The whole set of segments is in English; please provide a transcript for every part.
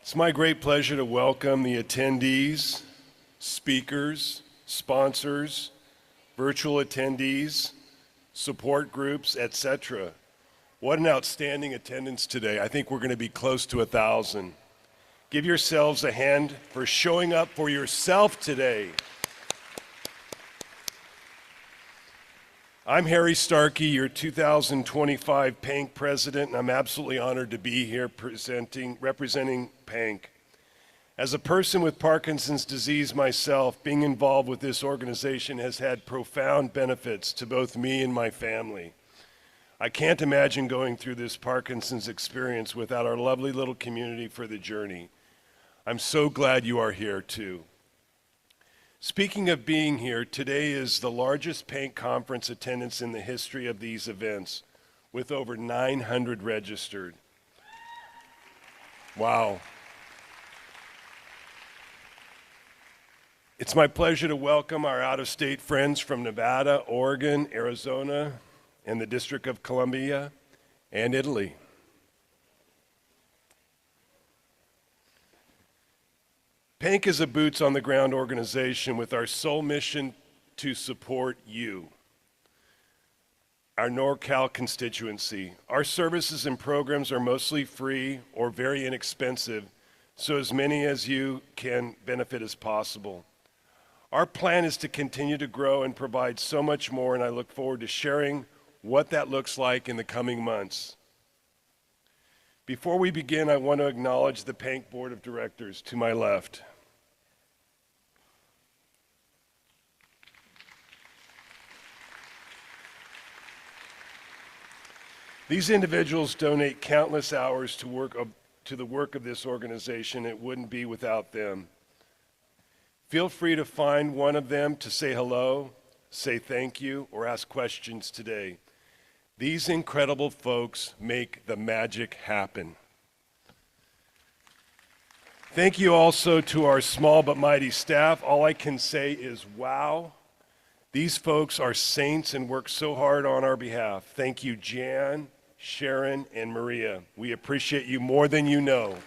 It's my great pleasure to welcome the attendees, speakers, sponsors, virtual attendees, support groups, etc. What an outstanding attendance today. I think we're going to be close to 1,000. Give yourselves a hand for showing up for yourself today. I'm Harry Starkey, your 2025 PANC president, and I'm absolutely honored to be here representing PANC. As a person with Parkinson's disease myself, being involved with this organization has had profound benefits to both me and my family. I can't imagine going through this Parkinson's experience without our lovely little community for the journey. I'm so glad you are here too. Speaking of being here, today is the largest PANC conference attendance in the history of these events, with over 900 registered. Wow. It's my pleasure to welcome our out-of-state friends from Nevada, Oregon, Arizona, and the District of Columbia, and Italy. PANC is a boots-on-the-ground organization with our sole mission to support you, our NorCal constituency. Our services and programs are mostly free or very inexpensive, so as many as you can benefit as possible. Our plan is to continue to grow and provide so much more, and I look forward to sharing what that looks like in the coming months. Before we begin, I want to acknowledge the PANC Board of Directors to my left. These individuals donate countless hours to the work of this organization. It wouldn't be without them. Feel free to find one of them to say hello, say thank you, or ask questions today. These incredible folks make the magic happen. Thank you also to our small but mighty staff. All I can say is wow. These folks are saints and work so hard on our behalf. Thank you, Jan, Sharon, and Maria. We appreciate you more than you know.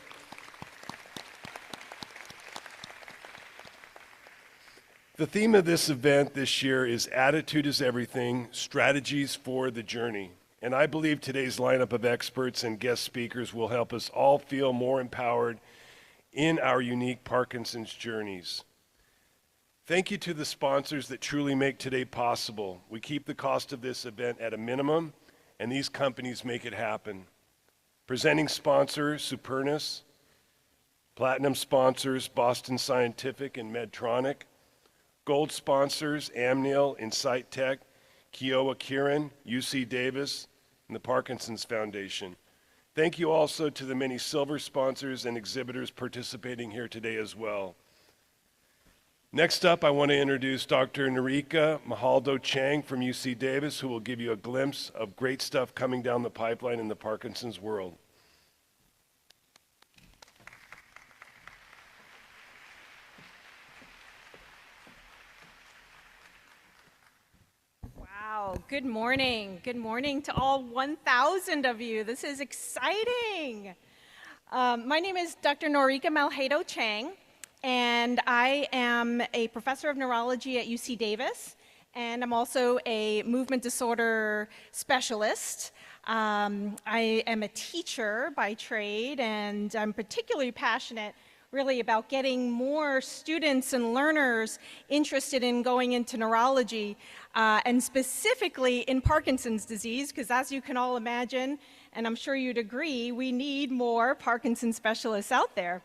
The theme of this event this year is Attitude is Everything, Strategies for the Journey. And I believe today's lineup of experts and guest speakers will help us all feel more empowered in our unique Parkinson's journeys. Thank you to the sponsors that truly make today possible. We keep the cost of this event at a minimum, and these companies make it happen. Presenting sponsor, Supernus. Platinum sponsors, Boston Scientific and Medtronic. Gold sponsors, Amneal, Insight Tech, Kiowa Kirin, UC Davis, and the Parkinson's Foundation. Thank you also to the many silver sponsors and exhibitors participating here today as well. Next up, I want to introduce Dr. Narika Mahaldo Chang from UC Davis, who will give you a glimpse of great stuff coming down the pipeline in the Parkinson's world. Wow, good morning. Good morning to all 1,000 of you. This is exciting. My name is Dr. Norika Malhado Chang, and I am a professor of neurology at UC Davis, and I'm also a movement disorder specialist. I am a teacher by trade, and I'm particularly passionate really about getting more students and learners interested in going into neurology, and specifically in Parkinson's disease, because as you can all imagine, and I'm sure you'd agree, we need more Parkinson's specialists out there.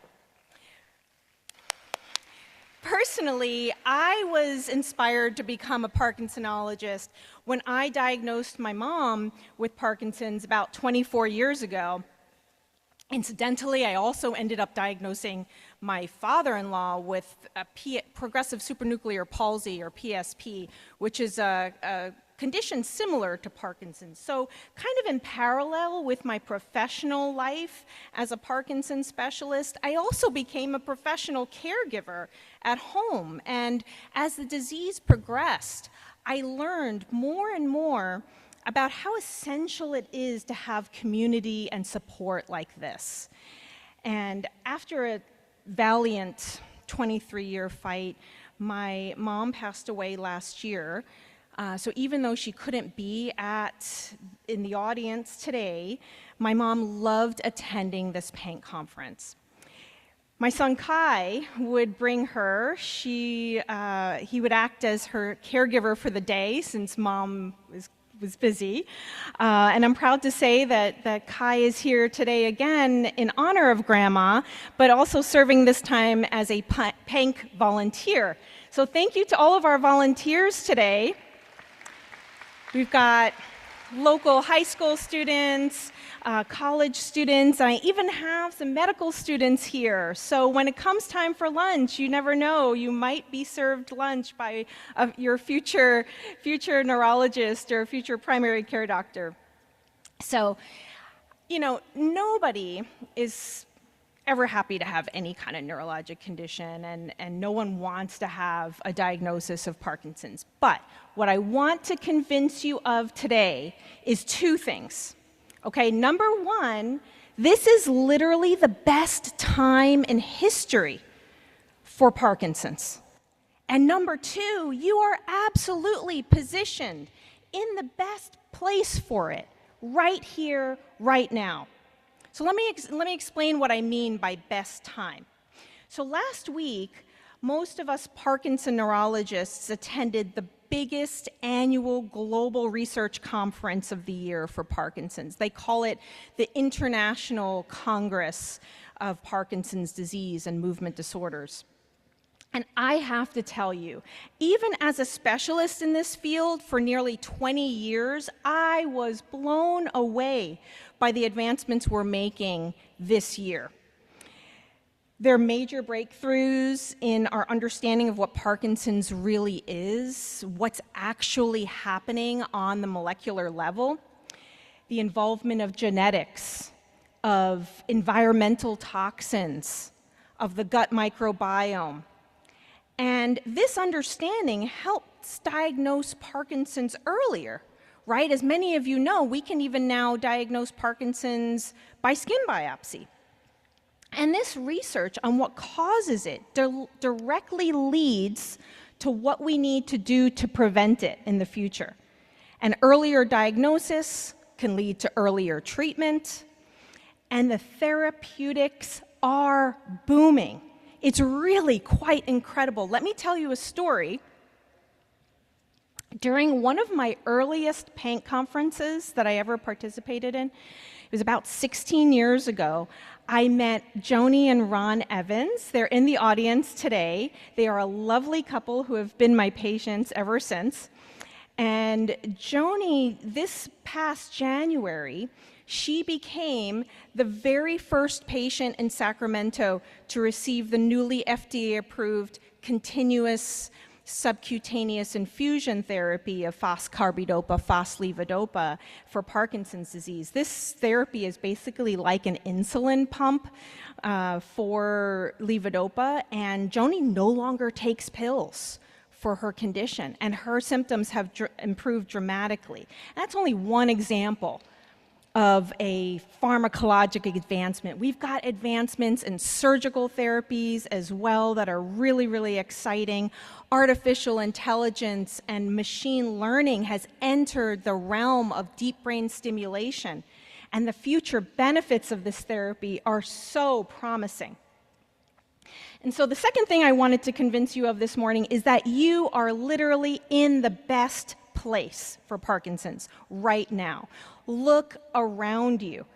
Personally, I was inspired to become a Parkinsonologist when I diagnosed my mom with Parkinson's about 24 years ago. Incidentally, I also ended up diagnosing my father-in-law with progressive supranuclear palsy, or PSP, which is a condition similar to Parkinson's. So kind of in parallel with my professional life as a Parkinson's specialist, I also became a professional caregiver at home. And as the disease progressed, I learned more and more about how essential it is to have community and support like this. And after a valiant 23-year fight, my mom passed away last year. So even though she couldn't be in the audience today, my mom loved attending this PANC conference. My son Kai would bring her. He would act as her caregiver for the day since mom was busy. And I'm proud to say that Kai is here today again in honor of Grandma, but also serving this time as a PANC volunteer. So thank you to all of our volunteers today. We've got local high school students, college students, and I even have some medical students here. So when it comes time for lunch, you never know, you might be served lunch by your future neurologist or future primary care doctor. So, you know, nobody is ever happy to have any kind of neurologic condition, and no one wants to have a diagnosis of Parkinson's. But what I want to convince you of today is two things. Okay, number one, this is literally the best time in history for Parkinson's. And number two, you are absolutely positioned in the best place for it, right here, right now. So let me explain what I mean by best time. So last week, most of us Parkinson neurologists attended the biggest annual global research conference of the year for Parkinson's. They call it the International Congress of Parkinson's Disease and Movement Disorders. And I have to tell you, even as a specialist in this field for nearly 20 years, I was blown away by the advancements we're making this year. There are major breakthroughs in our understanding of what Parkinson's really is, what's actually happening on the molecular level, the involvement of genetics, of environmental toxins, of the gut microbiome. And this understanding helps diagnose Parkinson's earlier, right? As many of you know, we can even now diagnose Parkinson's by skin biopsy. And this research on what causes it directly leads to what we need to do to prevent it in the future. And earlier diagnosis can lead to earlier treatment, and the therapeutics are booming. It's really quite incredible. Let me tell you a story. During one of my earliest PANC conferences that I ever participated in, it was about 16 years ago, I met Joni and Ron Evans. They're in the audience today. They are a lovely couple who have been my patients ever since. And Joni, this past January, she became the very first patient in Sacramento to receive the newly FDA-approved continuous subcutaneous infusion therapy of foscarbidopa, foslevodopa for Parkinson's disease. This therapy is basically like an insulin pump for levodopa, and Joni no longer takes pills for her condition, and her symptoms have improved dramatically. That's only one example of a pharmacologic advancement. We've got advancements in surgical therapies as well that are really, really exciting. Artificial intelligence and machine learning has entered the realm of deep brain stimulation, and the future benefits of this therapy are so promising. And so the second thing I wanted to convince you of this morning is that you are literally in the best place for Parkinson's right now. Look around you.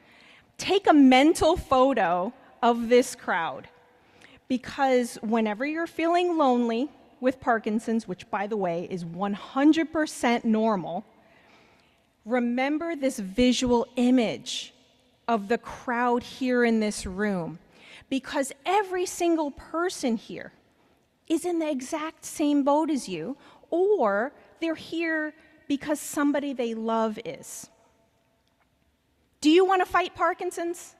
Take a mental photo of this crowd, because whenever you're feeling lonely with Parkinson's, which by the way is 100% normal, remember this visual image of the crowd here in this room, because every single person here is in the exact same boat as you, or they're here because somebody they love is. Do you want to fight Parkinson's?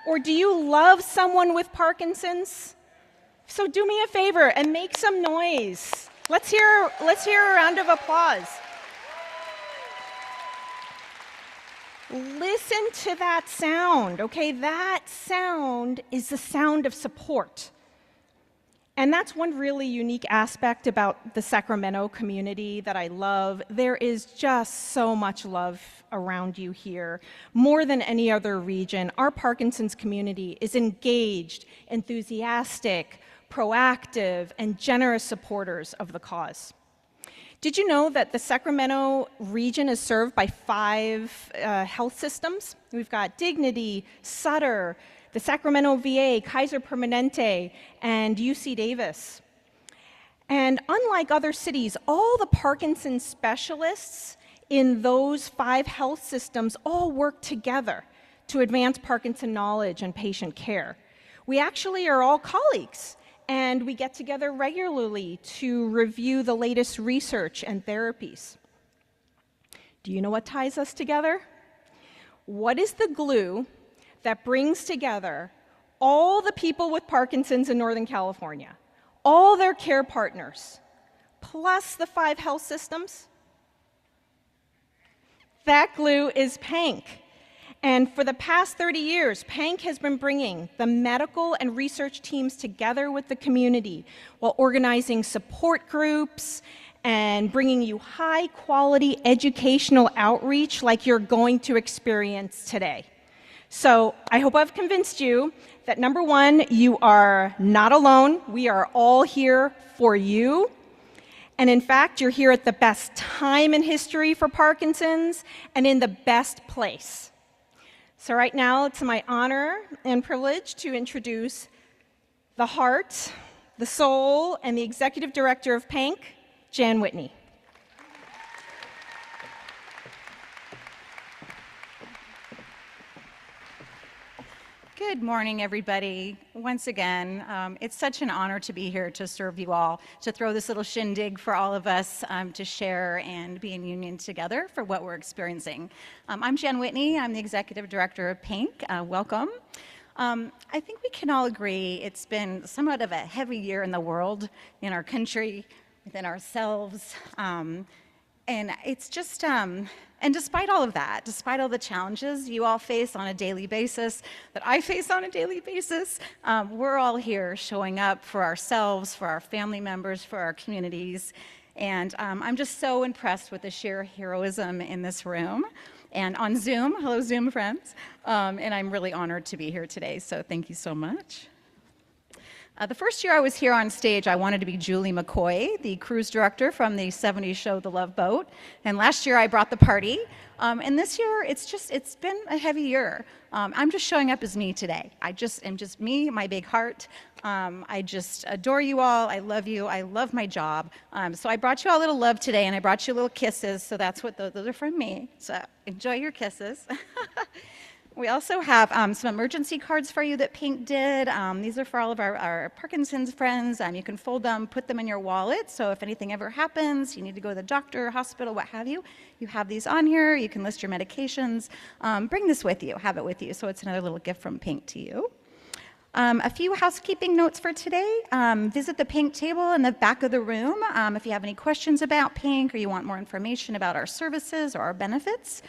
Or do you love someone with Parkinson's? So do me a favor and make some noise. Let's hear a round of applause. Listen to that sound, okay? That sound is the sound of support. And that's one really unique aspect about the Sacramento community that I love. There is just so much love around you here. More than any other region, our Parkinson's community is engaged, enthusiastic, proactive, and generous supporters of the cause. Did you know that the Sacramento region is served by 5 health systems? We've got Dignity, Sutter, the Sacramento VA, Kaiser Permanente, and UC Davis. And unlike other cities, all the Parkinson's specialists in those 5 health systems all work together to advance Parkinson knowledge and patient care. We actually are all colleagues, and we get together regularly to review the latest research and therapies. Do you know what ties us together? What is the glue that brings together all the people with Parkinson's in Northern California, all their care partners, plus the 5 health systems? That glue is PANC. And for the past 30 years, PANC has been bringing the medical and research teams together with the community while organizing support groups and bringing you high-quality educational outreach like you're going to experience today. So I hope I've convinced you that, number one, you are not alone. We are all here for you. And in fact, you're here at the best time in history for Parkinson's and in the best place. So right now, it's my honor and privilege to introduce the heart, the soul, and the executive director of PANC, Jan Whitney. Good morning, everybody. Once again, it's such an honor to be here to serve you all, to throw this little shindig for all of us to share and be in union together for what we're experiencing. I'm Jan Whitney. I'm the executive director of PANC. Welcome. I think we can all agree it's been somewhat of a heavy year in the world, in our country, within ourselves. And it's just, and despite all of that, despite all the challenges you all face on a daily basis, that I face on a daily basis, we're all here showing up for ourselves, for our family members, for our communities. And I'm just so impressed with the sheer heroism in this room and on Zoom. Hello, Zoom friends. And I'm really honored to be here today, so thank you so much. The first year I was here on stage, I wanted to be Julie McCoy, the cruise director from the 70s show The Love Boat. And last year I brought the party. And this year, it's been a heavy year. I'm just showing up as me today. I just am just me, my big heart. I just adore you all. I love you. I love my job. So I brought you all a little love today, and I brought you little kisses. So that's what those are from me. So enjoy your kisses. We also have some emergency cards for you that PANC did. These are for all of our Parkinson's friends. You can fold them, put them in your wallet, so if anything ever happens, you need to go to the doctor, hospital, what have you, you have these on here. You can list your medications. Bring this with you, have it with you, so it's another little gift from PANC to you. A few housekeeping notes for today. Visit the PANC table in the back of the room if you have any questions about PANC or you want more information about our services or our benefits.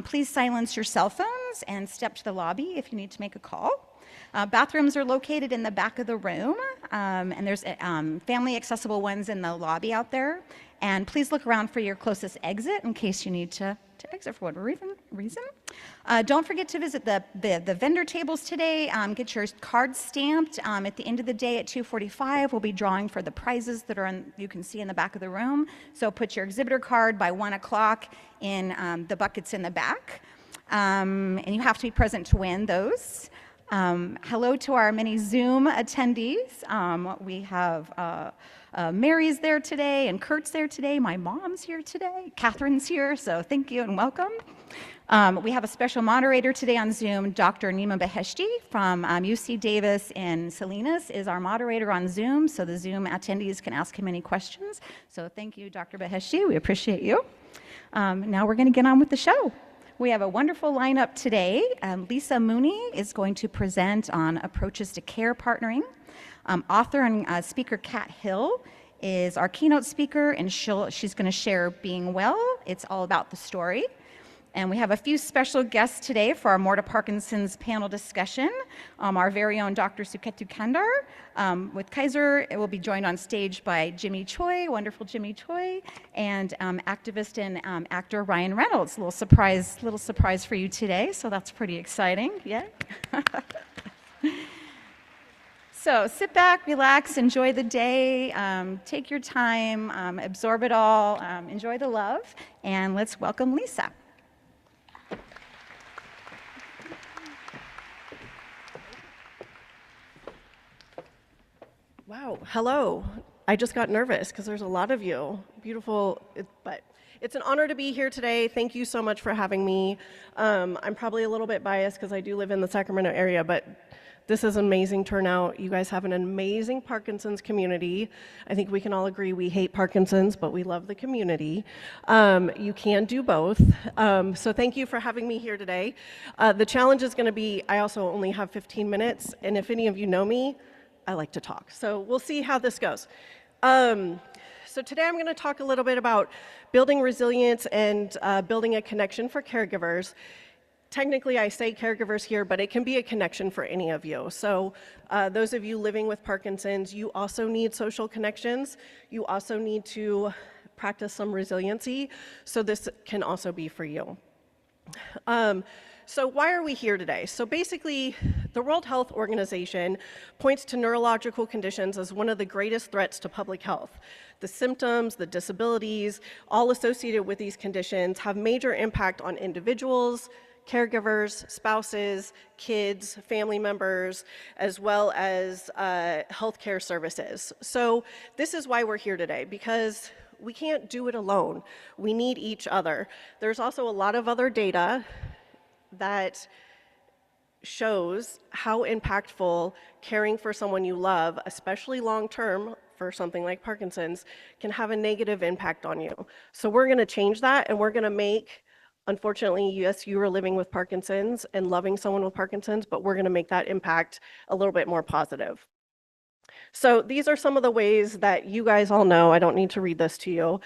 Please silence your cell phones and step to the lobby if you need to make a call. Bathrooms are located in the back of the room, and there's family accessible ones in the lobby out there. And please look around for your closest exit in case you need to exit for whatever reason. Don't forget to visit the vendor tables today. Get your cards stamped. At the end of the day at 2:45, we'll be drawing for the prizes that are you can see in the back of the room. So put your exhibitor card by 1 o'clock in the buckets in the back. And you have to be present to win those. Hello to our many Zoom attendees. We have Mary's there today, and Kurt's there today. My mom's here today. Catherine's here, so thank you and welcome. We have a special moderator today on Zoom. Dr. Nima Beheshti from UC Davis in Salinas is our moderator on Zoom, so the Zoom attendees can ask him any questions. So thank you, Dr. Beheshti. We appreciate you. Now we're going to get on with the show. We have a wonderful lineup today. Lisa Mooney is going to present on approaches to care partnering. Author and speaker Kat Hill is our keynote speaker, and she's going to share Being Well. It's all about the story. And we have a few special guests today for our More to Parkinson's panel discussion. Our very own Dr. Suketu Kandar with Kaiser. It will be joined on stage by Jimmy Choi, wonderful Jimmy Choi, and activist and actor Ryan Reynolds. Little surprise for you today, so that's pretty exciting. Yeah. So sit back, relax, enjoy the day, take your time, absorb it all, enjoy the love, and let's welcome Lisa. Wow, hello. I just got nervous because there's a lot of you. Beautiful, but it's an honor to be here today. Thank you so much for having me. I'm probably a little bit biased because I do live in the Sacramento area, but this is an amazing turnout. You guys have an amazing Parkinson's community. I think we can all agree we hate Parkinson's, but we love the community. You can do both. So thank you for having me here today. The challenge is going to be, I also only have 15 minutes, and if any of you know me, I like to talk. So we'll see how this goes. So today I'm going to talk a little bit about building resilience and building a connection for caregivers. Technically, I say caregivers here, but it can be a connection for any of you. So those of you living with Parkinson's, you also need social connections. You also need to practice some resiliency. So this can also be for you. So why are we here today? So basically, the World Health Organization points to neurological conditions as one of the greatest threats to public health. The symptoms, the disabilities, all associated with these conditions have major impact on individuals, caregivers, spouses, kids, family members, as well as healthcare services. So this is why we're here today, because we can't do it alone. We need each other. There's also a lot of other data that shows how impactful caring for someone you love, especially long-term for something like Parkinson's, can have a negative impact on you. So we're going to change that, and we're going to make, unfortunately, yes, you are living with Parkinson's and loving someone with Parkinson's, but we're going to make that impact a little bit more positive. So these are some of the ways that you guys all know, I don't need to read this to you,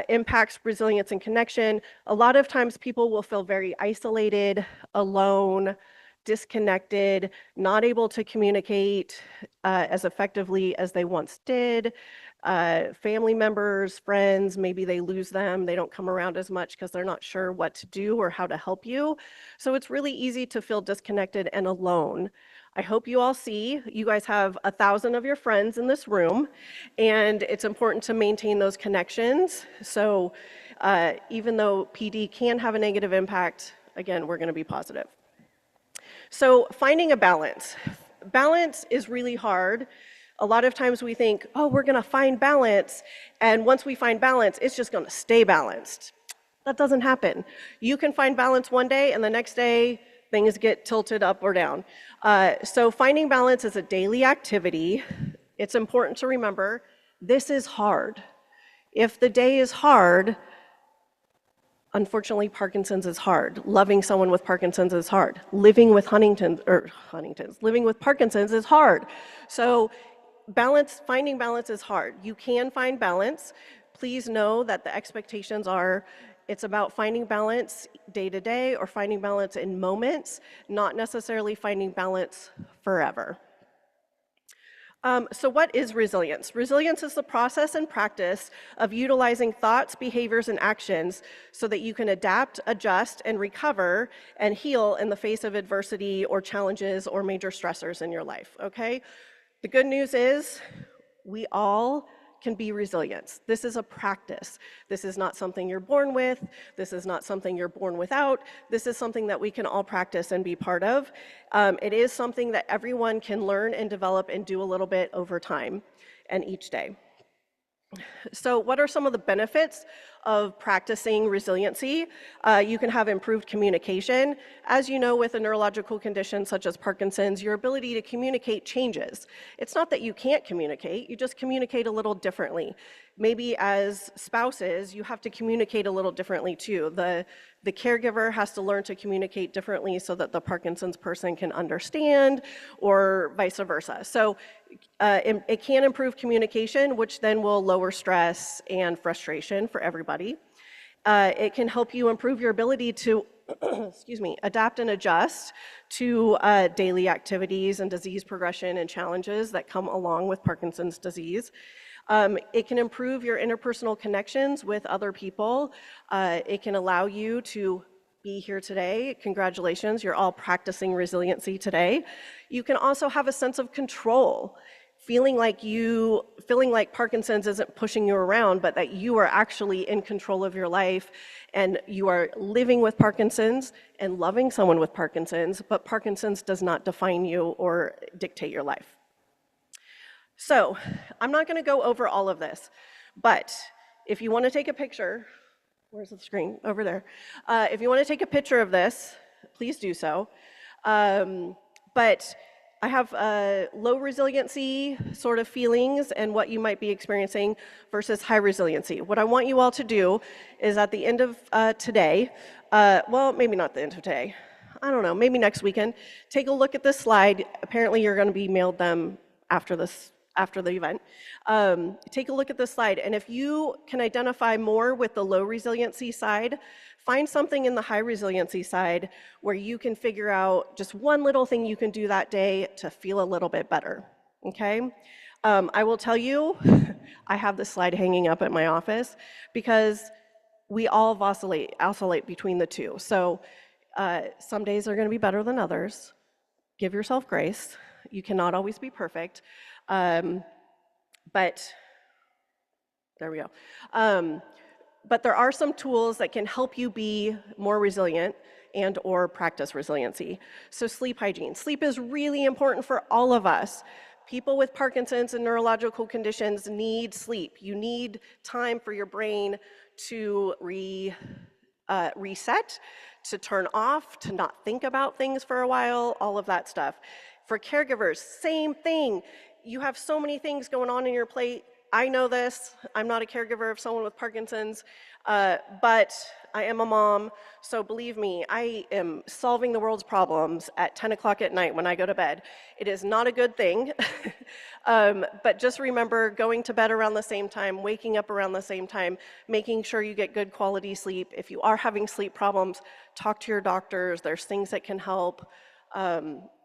impacts resilience and connection. A lot of times people will feel very isolated, alone, disconnected, not able to communicate as effectively as they once did. Family members, friends, maybe they lose them. They don't come around as much because they're not sure what to do or how to help you. So it's really easy to feel disconnected and alone. I hope you all see, you guys have 1,000 of your friends in this room, and it's important to maintain those connections. So even though PD can have a negative impact, again, we're going to be positive. So finding a balance. Balance is really hard. A lot of times we think, oh, we're going to find balance, and once we find balance, it's just going to stay balanced. That doesn't happen. You can find balance one day, and the next day, things get tilted up or down. So finding balance is a daily activity. It's important to remember, this is hard. If the day is hard, unfortunately, Parkinson's is hard. Loving someone with Parkinson's is hard. Living with living with Parkinson's is hard. So finding balance is hard. You can find balance. Please know that the expectations are, it's about finding balance day to day or finding balance in moments, not necessarily finding balance forever. So what is resilience? Resilience is the process and practice of utilizing thoughts, behaviors, and actions so that you can adapt, adjust, and recover and heal in the face of adversity or challenges or major stressors in your life, okay? The good news is we all can be resilient. This is a practice. This is not something you're born with. This is not something you're born without. This is something that we can all practice and be part of. It is something that everyone can learn and develop and do a little bit over time and each day. So what are some of the benefits of practicing resiliency? You can have improved communication. As you know, with a neurological condition such as Parkinson's, your ability to communicate changes. It's not that you can't communicate, you just communicate a little differently. Maybe as spouses, you have to communicate a little differently too. The caregiver has to learn to communicate differently so that the Parkinson's person can understand, or vice versa. So it can improve communication, which then will lower stress and frustration for everybody. It can help you improve your ability to, excuse me, adapt and adjust to daily activities and disease progression and challenges that come along with Parkinson's disease. It can improve your interpersonal connections with other people. It can allow you to be here today. Congratulations, you're all practicing resiliency today. You can also have a sense of control, feeling like Parkinson's isn't pushing you around, but that you are actually in control of your life, and you are living with Parkinson's and loving someone with Parkinson's, but Parkinson's does not define you or dictate your life. So, I'm not gonna go over all of this, but if you wanna take a picture, where's the screen? Over there. If you wanna take a picture of this, please do so. But I have low resiliency sort of feelings and what you might be experiencing versus high resiliency. What I want you all to do is at the end of today, well, maybe not the end of today, I don't know, maybe next weekend, take a look at this slide. Apparently you're gonna be mailed them after the event. Take a look at this slide, and if you can identify more with the low resiliency side, find something in the high resiliency side where you can figure out just one little thing you can do that day to feel a little bit better, okay? I will tell you, I have this slide hanging up at my office because we all oscillate between the two. So some days are gonna be better than others. Give yourself grace. You cannot always be perfect. But there we go. But there are some tools that can help you be more resilient and or practice resiliency. So sleep hygiene. Sleep is really important for all of us. People with Parkinson's and neurological conditions need sleep. You need time for your brain to reset, to turn off, to not think about things for a while, all of that stuff. For caregivers, same thing. You have so many things going on in your plate. I know this. I'm not a caregiver of someone with Parkinson's, but I am a mom, so believe me, I am solving the world's problems at 10 o'clock at night when I go to bed. It is not a good thing, but just remember going to bed around the same time, waking up around the same time, making sure you get good quality sleep. If you are having sleep problems, talk to your doctors. There's things that can help.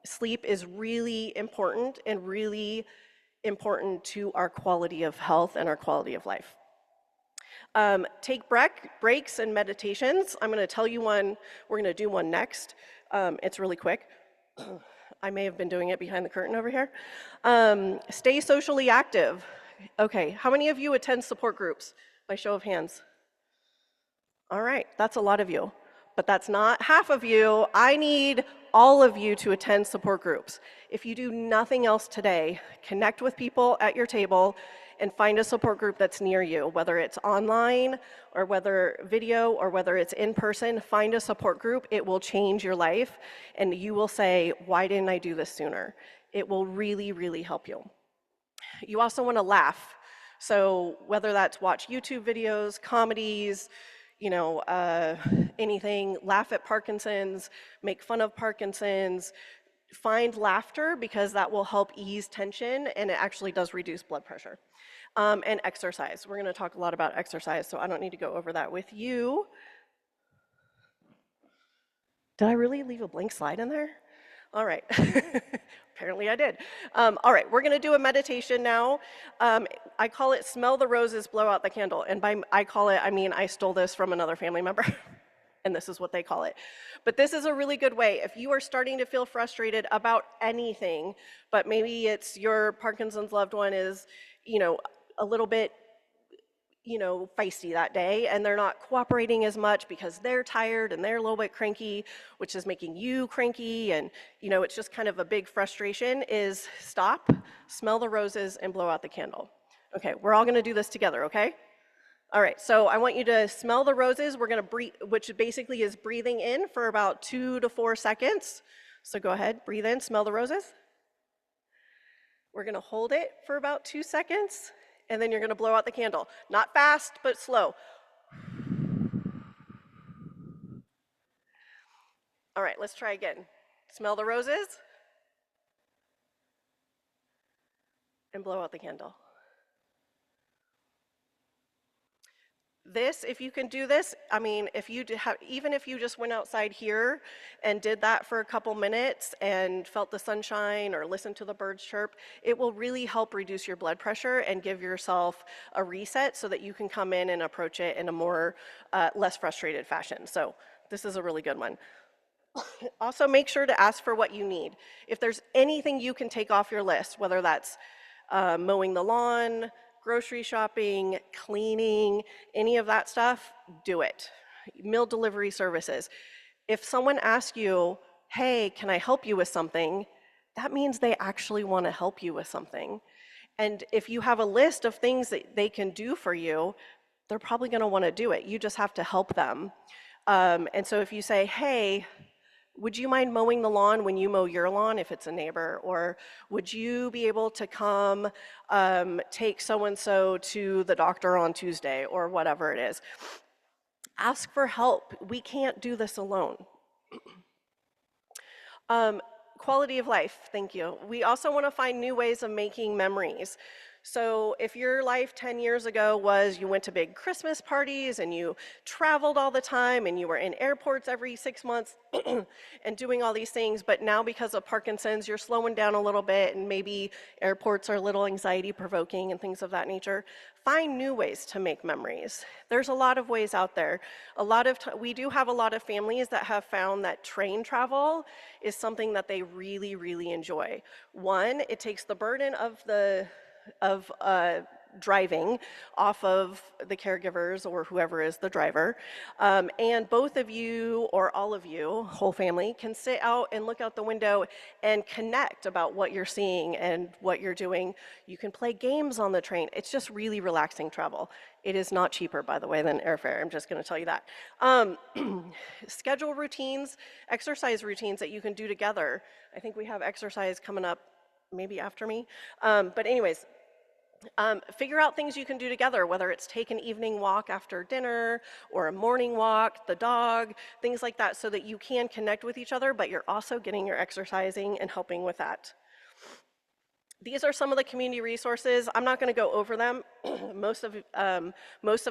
Sleep is really important and really important to our quality of health and our quality of life. Take breaks and meditations. I'm going to tell you one. We're going to do one next. It's really quick. I may have been doing it behind the curtain over here. Stay socially active. Okay, how many of you attend support groups? By show of hands. All right, that's a lot of you. But that's not half of you. I need all of you to attend support groups. If you do nothing else today, connect with people at your table and find a support group that's near you, whether it's online or whether video or whether it's in person. Find a support group. It will change your life, and you will say, why didn't I do this sooner? It will really, really help you. You also want to laugh. So whether that's watch YouTube videos, comedies, anything, laugh at Parkinson's, make fun of Parkinson's, find laughter because that will help ease tension and it actually does reduce blood pressure. And exercise. We're going to talk a lot about exercise, so I don't need to go over that with you. Did I really leave a blank slide in there? All right. Apparently I did. All right, we're going to do a meditation now. I call it smell the roses, blow out the candle. And by I call it, I mean I stole this from another family member. And this is what they call it. But this is a really good way. If you are starting to feel frustrated about anything, but maybe it's your Parkinson's loved one is, a little bit, feisty that day, and they're not cooperating as much because they're tired and they're a little bit cranky, which is making you cranky, and, it's just kind of a big frustration, is stop, smell the roses, and blow out the candle. Okay, we're all gonna do this together, okay? All right, so I want you to smell the roses. We're gonna breathe, which basically is breathing in for about 2 to 4 seconds. So go ahead, breathe in, smell the roses. We're gonna hold it for about 2 seconds, and then you're gonna blow out the candle. Not fast, but slow. All right, let's try again. Smell the roses, and blow out the candle. this, if you can do this, I mean, if you even if you just went outside here and did that for a couple minutes and felt the sunshine or listened to the birds chirp, it will really help reduce your blood pressure and give yourself a reset so that you can come in and approach it in a more less frustrated fashion. So this is a really good one. Also, make sure to ask for what you need. If there's anything you can take off your list, whether that's mowing the lawn, grocery shopping, cleaning, any of that stuff, do it. Meal delivery services. If someone asks you, hey, can I help you with something? That means they actually want to help you with something. And if you have a list of things that they can do for you, they're probably going to want to do it. You just have to help them. And so if you say, hey, would you mind mowing the lawn when you mow your lawn if it's a neighbor? Or would you be able to come take so-and-so to the doctor on Tuesday or whatever it is? Ask for help. We can't do this alone. Quality of life, thank you. We also want to find new ways of making memories. So if your life 10 years ago was you went to big Christmas parties and you traveled all the time and you were in airports every 6 months and doing all these things, but now because of Parkinson's, you're slowing down a little bit and maybe airports are a little anxiety provoking and things of that nature, find new ways to make memories. There's a lot of ways out there. We do have a lot of families that have found that train travel is something that they really, really enjoy. One, it takes the burden of driving off of the caregivers or whoever is the driver. And both of you or all of you, whole family, can sit out and look out the window and connect about what you're seeing and what you're doing. You can play games on the train. It's just really relaxing travel. It is not cheaper, by the way, than airfare. I'm just going to tell you that. Schedule routines, exercise routines that you can do together. I think we have exercise coming up maybe after me. But anyways, figure out things you can do together, whether it's take an evening walk after dinner or a morning walk, the dog, things like that, so that you can connect with each other, but you're also getting your exercising and helping with that. These are some of the community resources. I'm not going to go over them. Most of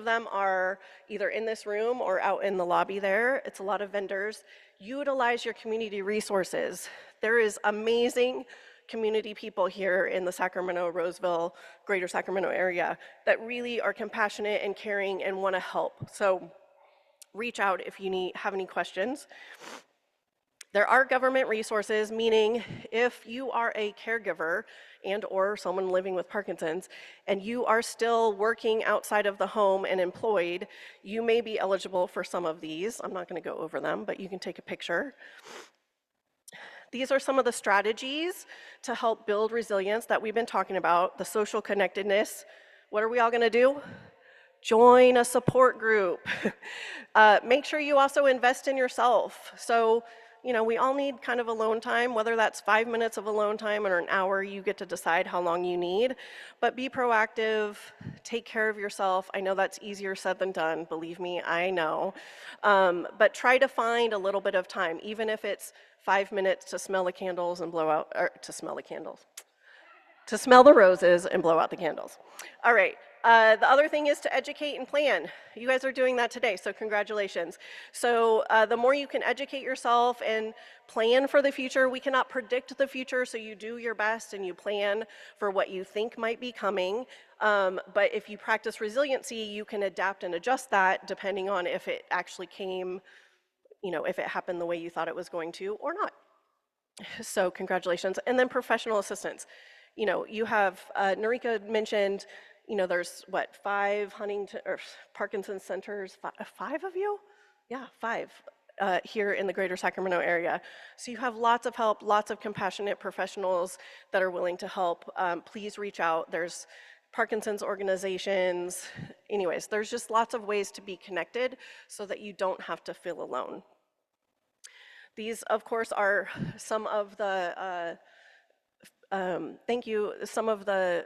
them are either in this room or out in the lobby there. It's a lot of vendors. Utilize your community resources. There is amazing community people here in the Sacramento, Roseville, Greater Sacramento area that really are compassionate and caring and want to help. So reach out if you have any questions. There are government resources, meaning if you are a caregiver and or someone living with Parkinson's and you are still working outside of the home and employed, you may be eligible for some of these. I'm not going to go over them, but you can take a picture. These are some of the strategies to help build resilience that we've been talking about, the social connectedness. What are we all going to do? Join a support group. Make sure you also invest in yourself. So, we all need kind of alone time, whether that's 5 minutes of alone time or an hour, you get to decide how long you need. But be proactive, take care of yourself. I know that's easier said than done, believe me, I know. But try to find a little bit of time, even if it's 5 minutes to smell the candles and blow out, or to smell the candles. To smell the roses and blow out the candles. All right. The other thing is to educate and plan. You guys are doing that today, so congratulations. So the more you can educate yourself and plan for the future, we cannot predict the future, so you do your best and you plan for what you think might be coming. But if you practice resiliency, you can adapt and adjust that depending on if it actually came, if it happened the way you thought it was going to or not. So congratulations. And then professional assistance. You have, Norika mentioned, there's what, 5 Huntington or Parkinson's centers, 5 of you? Yeah, 5 here in the greater Sacramento area. So you have lots of help, lots of compassionate professionals that are willing to help. Please reach out. There's Parkinson's organizations. Anyways, there's just lots of ways to be connected so that you don't have to feel alone. These, of course, are some of the, some of the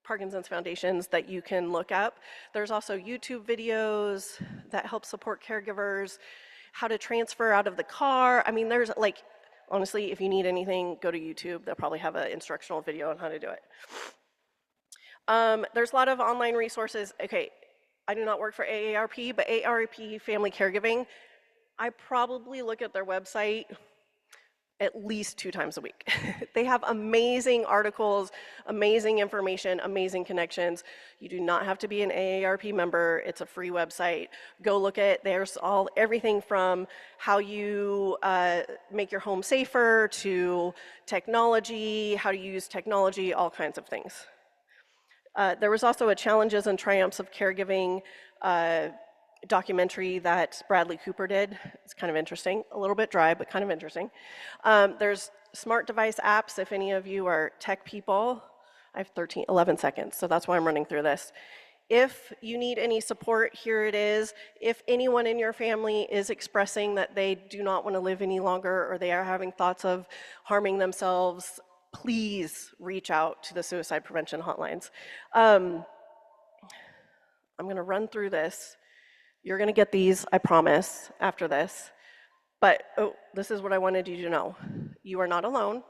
Parkinson's foundations that you can look up. There's also YouTube videos that help support caregivers, how to transfer out of the car. I mean, there's honestly, if you need anything, go to YouTube. They'll probably have an instructional video on how to do it. There's a lot of online resources. Okay, I do not work for AARP, but AARP Family Caregiving, I probably look at their website at least 2 times a week. They have amazing articles, amazing information, amazing connections. You do not have to be an AARP member. It's a free website. Go look at it. There's everything from how you make your home safer to technology, how to use technology, all kinds of things. There was also a Challenges and Triumphs of Caregiving documentary that Bradley Cooper did. It's kind of interesting, a little bit dry, but kind of interesting. There's smart device apps, if any of you are tech people. I have 11 seconds, so that's why I'm running through this. If you need any support, here it is. If anyone in your family is expressing that they do not want to live any longer or they are having thoughts of harming themselves, please reach out to the suicide prevention hotlines. I'm going to run through this. You're going to get these, I promise, after this. But this is what I wanted you to know. You are not alone.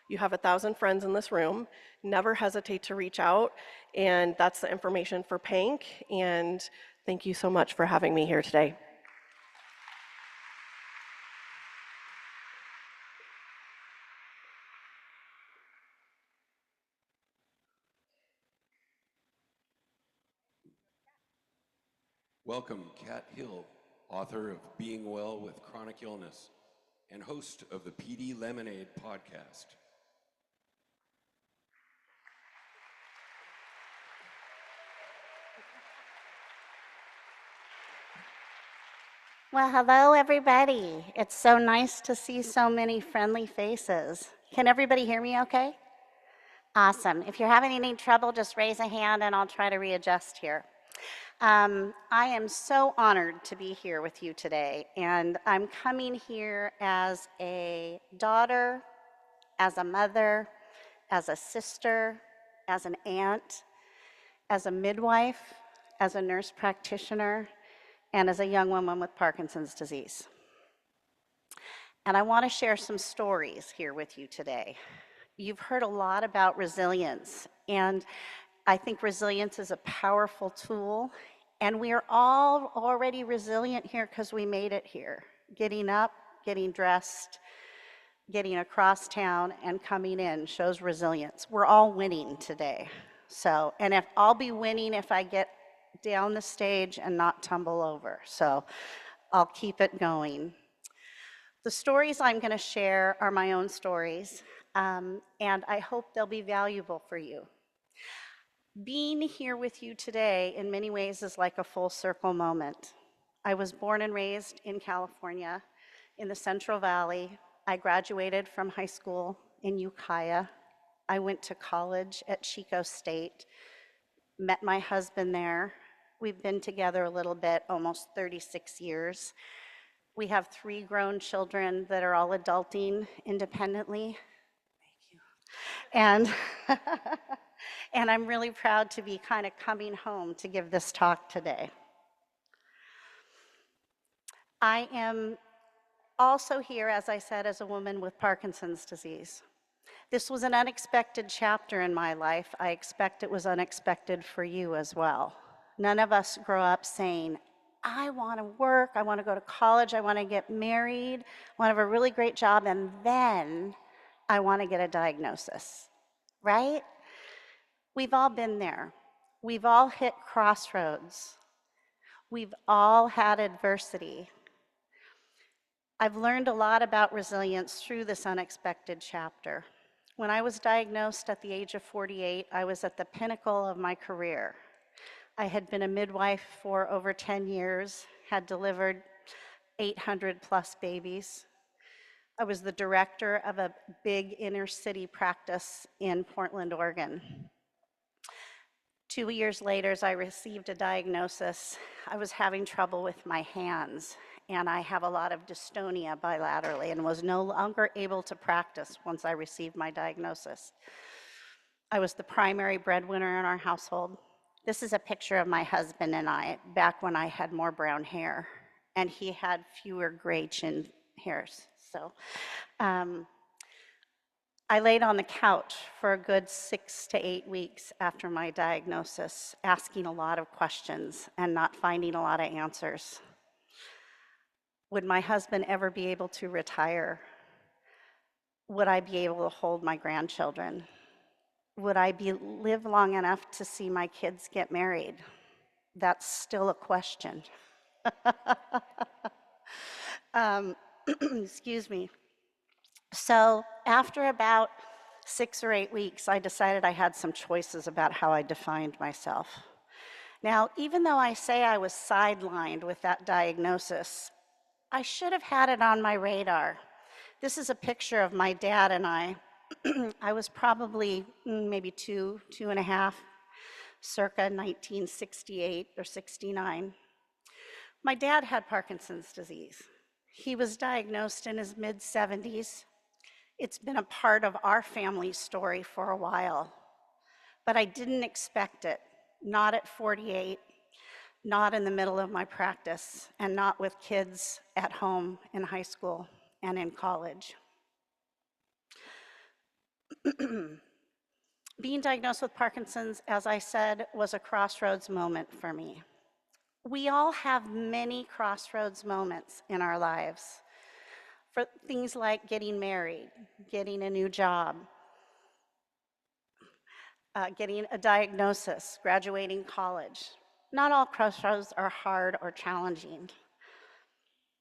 You have 1,000 friends in this room. Never hesitate to reach out. And that's the information for PANC. And thank you so much for having me here today. Welcome, Kat Hill, author of Being Well with Chronic Illness and host of the PD Lemonade podcast. Well, hello, everybody. It's so nice to see so many friendly faces. Can everybody hear me okay? Awesome. If you're having any trouble, just raise a hand and I'll try to readjust here. I am so honored to be here with you today, and I'm coming here as a daughter, as a mother, as a sister, as an aunt, as a midwife, as a nurse practitioner, and as a young woman with Parkinson's disease. And I want to share some stories here with you today. You've heard a lot about resilience, and I think resilience is a powerful tool, and we are all already resilient here because we made it here. Getting up, getting dressed, getting across town, and coming in shows resilience. We're all winning today. So, and if I'll be winning if I get down the stage and not tumble over. So I'll keep it going. The stories I'm going to share are my own stories, and I hope they'll be valuable for you. Being here with you today in many ways is like a full circle moment. I was born and raised in California in the Central Valley. I graduated from high school in Ukiah. I went to college at Chico State, met my husband there. We've been together a little bit, almost 36 years. We have 3 grown children that are all adulting independently. Thank you. And and I'm really proud to be kind of coming home to give this talk today. I am also here, as I said, as a woman with Parkinson's disease. This was an unexpected chapter in my life. I expect it was unexpected for you as well. None of us grow up saying, I want to work, I want to go to college, I want to get married, I want to have a really great job, and then I want to get a diagnosis, right? We've all been there. We've all hit crossroads. We've all had adversity. I've learned a lot about resilience through this unexpected chapter. When I was diagnosed at the age of 48, I was at the pinnacle of my career. I had been a midwife for over 10 years, had delivered 800 plus babies. I was the director of a big inner city practice in Portland, Oregon. 2 years later, as I received a diagnosis, I was having trouble with my hands, and I have a lot of dystonia bilaterally and was no longer able to practice once I received my diagnosis. I was the primary breadwinner in our household. This is a picture of my husband and I back when I had more brown hair, and he had fewer gray chin hairs. So I laid on the couch for a good 6 to 8 weeks after my diagnosis, asking a lot of questions and not finding a lot of answers. Would my husband ever be able to retire? Would I be able to hold my grandchildren? Would I live long enough to see my kids get married? That's still a question. Excuse me. So after about 6 or 8 weeks, I decided I had some choices about how I defined myself. Now, even though I say I was sidelined with that diagnosis, I should have had it on my radar. This is a picture of my dad and I. I was probably maybe 2.5, circa 1968 or 69. My dad had Parkinson's disease. He was diagnosed in his mid-70s. It's been a part of our family story for a while, but I didn't expect it, not at 48, not in the middle of my practice, and not with kids at home in high school and in college. Being diagnosed with Parkinson's, as I said, was a crossroads moment for me. We all have many crossroads moments in our lives for things like getting married, getting a new job, getting a diagnosis, graduating college. Not all crossroads are hard or challenging.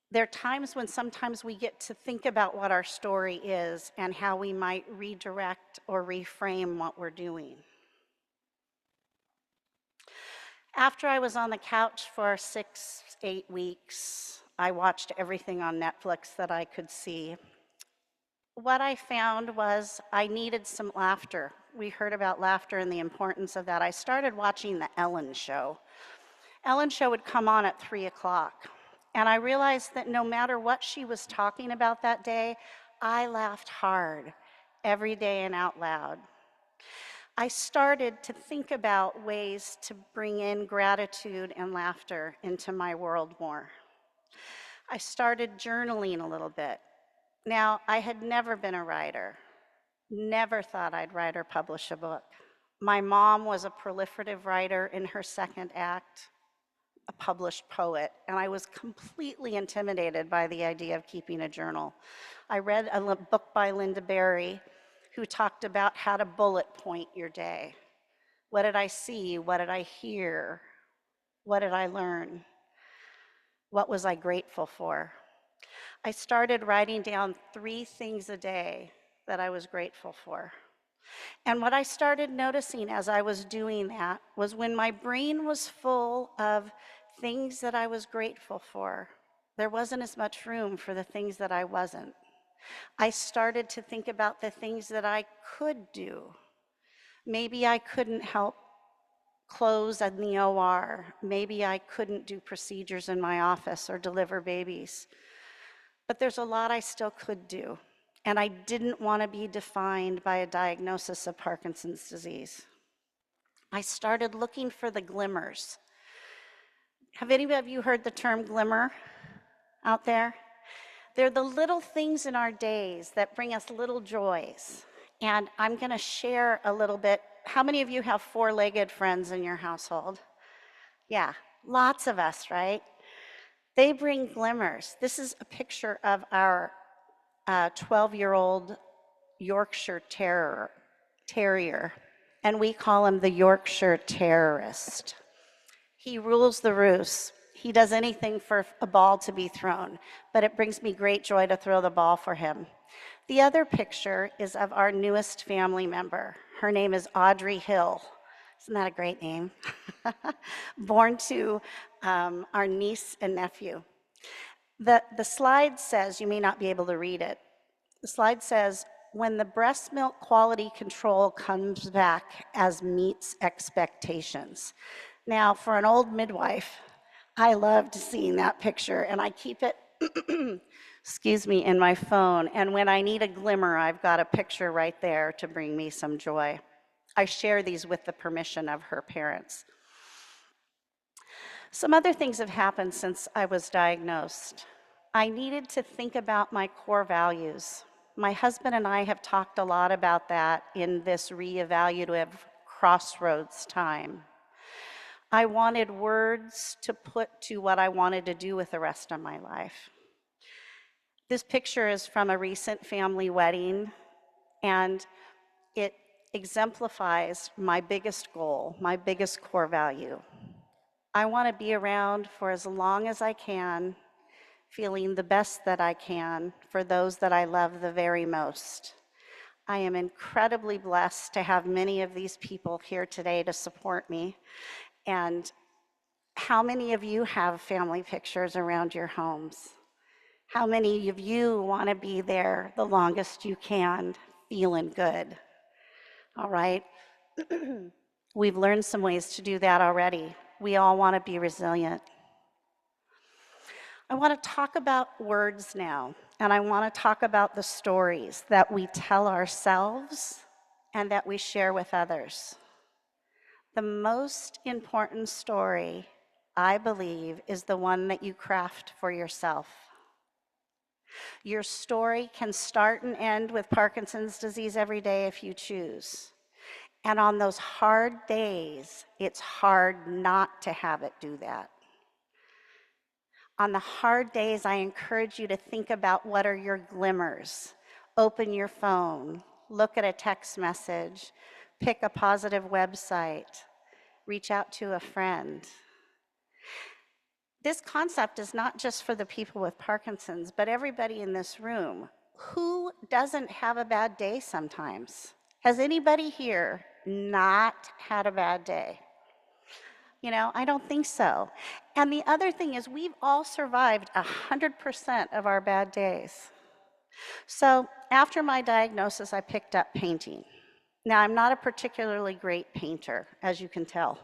There are times when sometimes we get to think about what our story is and how we might redirect or reframe what we're doing. After I was on the couch for 6-8 weeks, I watched everything on Netflix that I could see. What I found was I needed some laughter. We heard about laughter and the importance of that. I started watching the Ellen Show. Ellen Show would come on at 3 o'clock. And I realized that no matter what she was talking about that day, I laughed hard every day and out loud. I started to think about ways to bring in gratitude and laughter into my world more. I started journaling a little bit. Now, I had never been a writer, never thought I'd write or publish a book. My mom was a proliferative writer in her second act, a published poet, and I was completely intimidated by the idea of keeping a journal. I read a book by Linda Berry who talked about how to bullet point your day. What did I see? What did I hear? What did I learn? What was I grateful for? I started writing down 3 things a day that I was grateful for. And what I started noticing as I was doing that was when my brain was full of things that I was grateful for, there wasn't as much room for the things that I wasn't. I started to think about the things that I could do. Maybe I couldn't help close in the OR. Maybe I couldn't do procedures in my office or deliver babies. But there's a lot I still could do. And I didn't want to be defined by a diagnosis of Parkinson's disease. I started looking for the glimmers. Have any of you heard the term glimmer out there? They're the little things in our days that bring us little joys. And I'm going to share a little bit. How many of you have 4-legged friends in your household? Yeah, lots of us, right? They bring glimmers. This is a picture of our 12-year-old Yorkshire Terrier, and we call him the Yorkshire Terrorist. He rules the roost. He does anything for a ball to be thrown, but it brings me great joy to throw the ball for him. The other picture is of our newest family member. Her name is Audrey Hill. Isn't that a great name? Born to our niece and nephew. The slide says, you may not be able to read it, the slide says, when the breast milk quality control comes back as meets expectations. Now, for an old midwife, I loved seeing that picture, and I keep it, excuse me, in my phone. And when I need a glimmer, I've got a picture right there to bring me some joy. I share these with the permission of her parents. Some other things have happened since I was diagnosed. I needed to think about my core values. My husband and I have talked a lot about that in this reevaluative crossroads time. I wanted words to put to what I wanted to do with the rest of my life. This picture is from a recent family wedding, and it exemplifies my biggest goal, my biggest core value. I want to be around for as long as I can, feeling the best that I can for those that I love the very most. I am incredibly blessed to have many of these people here today to support me. And how many of you have family pictures around your homes? How many of you want to be there the longest you can, feeling good? All right. We've learned some ways to do that already. We all want to be resilient. I want to talk about words now, and I want to talk about the stories that we tell ourselves and that we share with others. The most important story, I believe, is the one that you craft for yourself. Your story can start and end with Parkinson's disease every day if you choose. And on those hard days, it's hard not to have it do that. On the hard days, I encourage you to think about what are your glimmers. Open your phone, look at a text message, pick a positive website, reach out to a friend. This concept is not just for the people with Parkinson's, but everybody in this room. Who doesn't have a bad day sometimes? Has anybody here not had a bad day? You know, I don't think so. And the other thing is we've all survived 100% of our bad days. So after my diagnosis, I picked up painting. Now, I'm not a particularly great painter, as you can tell.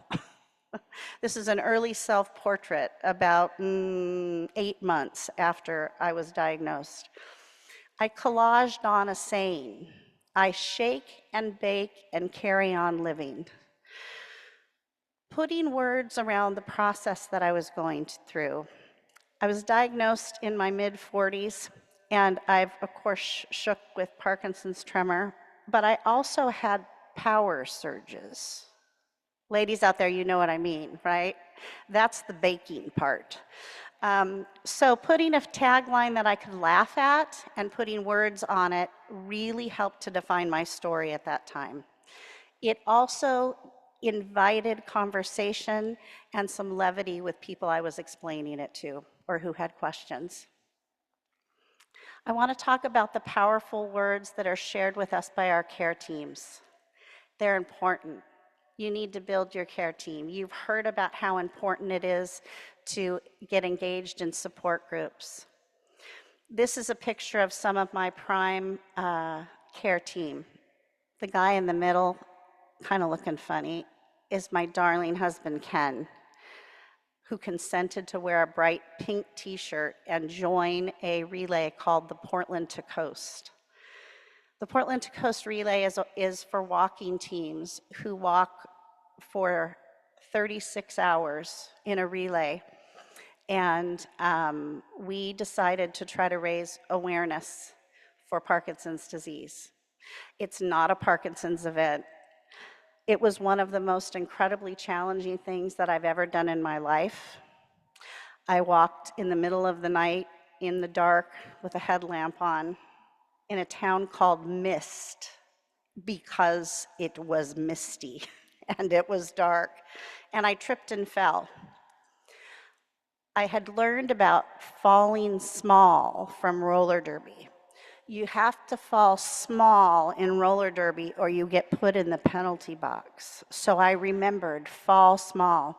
This is an early self-portrait about 8 months after I was diagnosed. I collaged on a saying, I shake and bake and carry on living. Putting words around the process that I was going through. I was diagnosed in my mid-40s, and I've, of course, shook with Parkinson's tremor, but I also had power surges. Ladies out there, you know what I mean, right? That's the baking part. So putting a tagline that I could laugh at and putting words on it really helped to define my story at that time. It also invited conversation and some levity with people I was explaining it to or who had questions. I want to talk about the powerful words that are shared with us by our care teams. They're important. You need to build your care team. You've heard about how important it is to get engaged in support groups. This is a picture of some of my prime care team. The guy in the middle, kind of looking funny, is my darling husband, Ken, who consented to wear a bright pink t-shirt and join a relay called the Portland to Coast. The Portland to Coast relay is for walking teams who walk for 36 hours in a relay. And we decided to try to raise awareness for Parkinson's disease. It's not a Parkinson's event. It was one of the most incredibly challenging things that I've ever done in my life. I walked in the middle of the night in the dark with a headlamp on in a town called Mist because it was misty and it was dark, and I tripped and fell. I had learned about falling small from roller derby. You have to fall small in roller derby or you get put in the penalty box. So I remembered, fall small.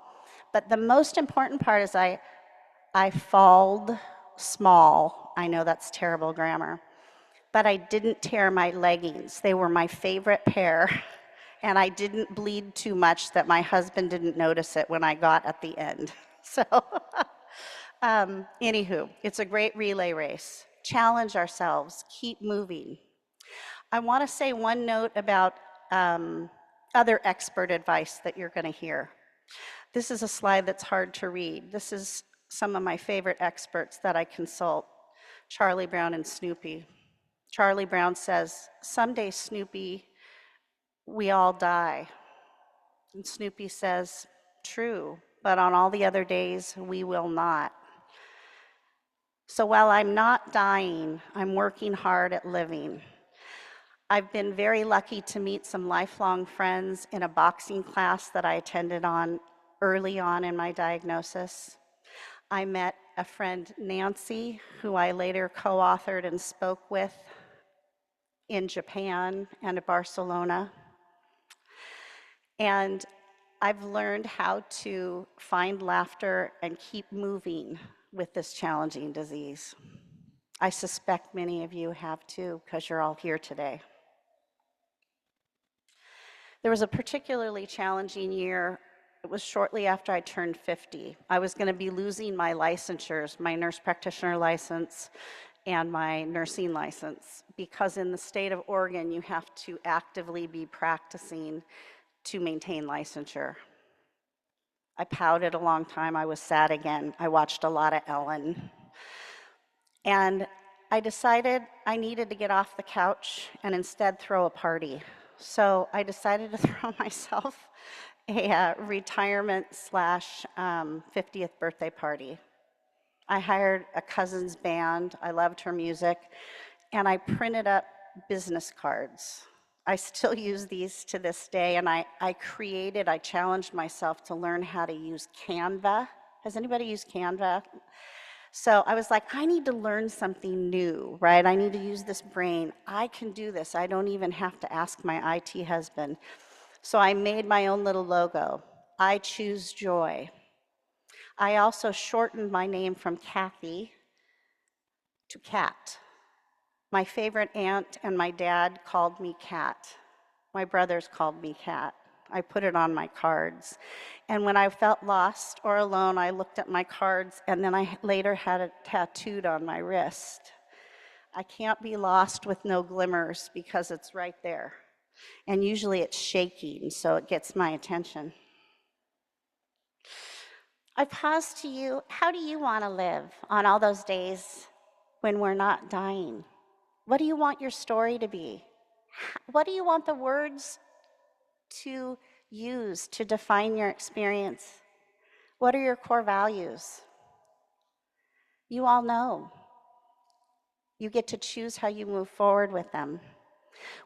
But the most important part is I falled small. I know that's terrible grammar. But I didn't tear my leggings. They were my favorite pair. And I didn't bleed too much that my husband didn't notice it when I got at the end. So anywho, it's a great relay race. Challenge ourselves, keep moving. I want to say one note about other expert advice that you're going to hear. This is a slide that's hard to read. This is some of my favorite experts that I consult, Charlie Brown and Snoopy. Charlie Brown says, "Someday, Snoopy, we all die." And Snoopy says, "True, but on all the other days, we will not." So while I'm not dying, I'm working hard at living. I've been very lucky to meet some lifelong friends in a boxing class that I attended on early on in my diagnosis. I met a friend, Nancy, who I later co-authored and spoke with in Japan and at Barcelona. And I've learned how to find laughter and keep moving with this challenging disease. I suspect many of you have too, because you're all here today. There was a particularly challenging year. It was shortly after I turned 50. I was going to be losing my licensures, my nurse practitioner license and my nursing license, because in the state of Oregon, you have to actively be practicing to maintain licensure. I pouted a long time. I was sad again. I watched a lot of Ellen. And I decided I needed to get off the couch and instead throw a party. So I decided to throw myself a retirement slash 50th birthday party. I hired a cousin's band. I loved her music. And I printed up business cards. I still use these to this day. And I challenged myself to learn how to use Canva. Has anybody used Canva? So I was like, I need to learn something new, right? I need to use this brain. I can do this. I don't even have to ask my IT husband. So I made my own little logo. I choose joy. I also shortened my name from Kathy to Kat. My favorite aunt and my dad called me Kat. My brothers called me Kat. I put it on my cards. And when I felt lost or alone, I looked at my cards, and then I later had it tattooed on my wrist. I can't be lost with no glimmers because it's right there. And usually it's shaking, so it gets my attention. I pause to you, how do you want to live on all those days when we're not dying? What do you want your story to be? What do you want the words to use to define your experience? What are your core values? You all know. You get to choose how you move forward with them.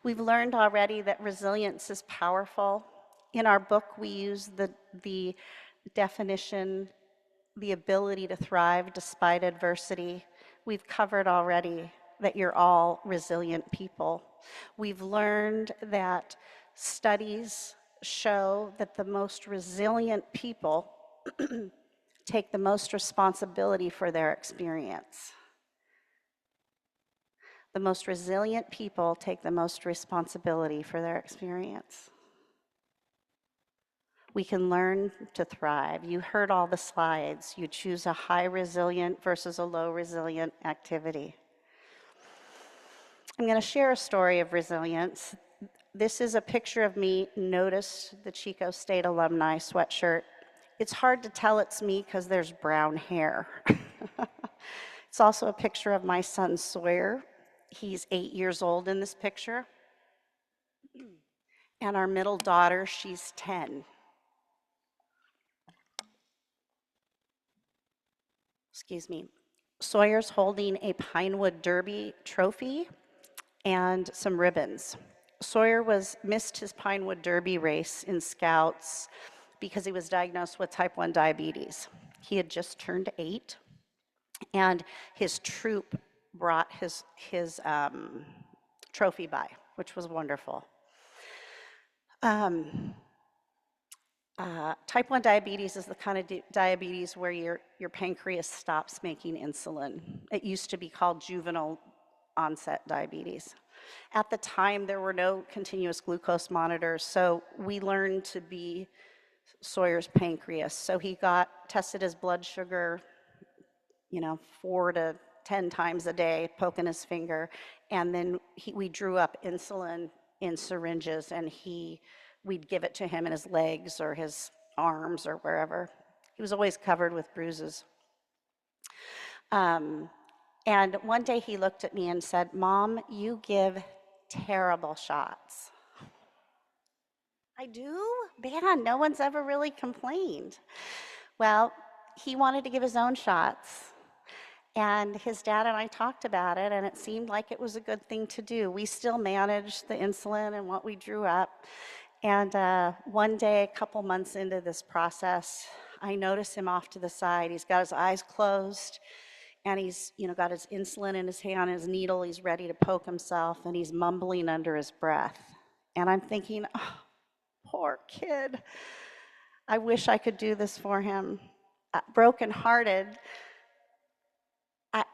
We've learned already that resilience is powerful. In our book, we use the definition, the ability to thrive despite adversity. We've covered already that you're all resilient people. We've learned that studies show that the most resilient people take the most responsibility for their experience. The most resilient people take the most responsibility for their experience. We can learn to thrive. You heard all the slides. You choose a high resilient versus a low resilient activity. I'm going to share a story of resilience. This is a picture of me. Notice the Chico State alumni sweatshirt. It's hard to tell it's me because there's brown hair. It's also a picture of my son Sawyer. He's 8 years old in this picture. And our middle daughter, she's 10. Excuse me. Sawyer's holding a Pinewood Derby trophy and some ribbons. Sawyer missed his Pinewood Derby race in Scouts because he was diagnosed with type 1 diabetes. He had just turned 8, and his troop brought his trophy by, which was wonderful. Type 1 diabetes is the kind of diabetes where your pancreas stops making insulin. It used to be called juvenile onset diabetes. At the time, there were no continuous glucose monitors, so we learned to be Sawyer's pancreas. So he tested his blood sugar, 4 to 10 times a day, poking his finger, and then we drew up insulin in syringes, and we'd give it to him in his legs or his arms or wherever. He was always covered with bruises. And one day he looked at me and said, "Mom, you give terrible shots." I do? Man, no one's ever really complained. Well, he wanted to give his own shots. And his dad and I talked about it, and it seemed like it was a good thing to do. We still managed the insulin and what we drew up. And one day, a couple months into this process, I notice him off to the side. He's got his eyes closed, and he's got his insulin in his hand, his needle. He's ready to poke himself, and he's mumbling under his breath. And I'm thinking, oh, poor kid. I wish I could do this for him. Brokenhearted.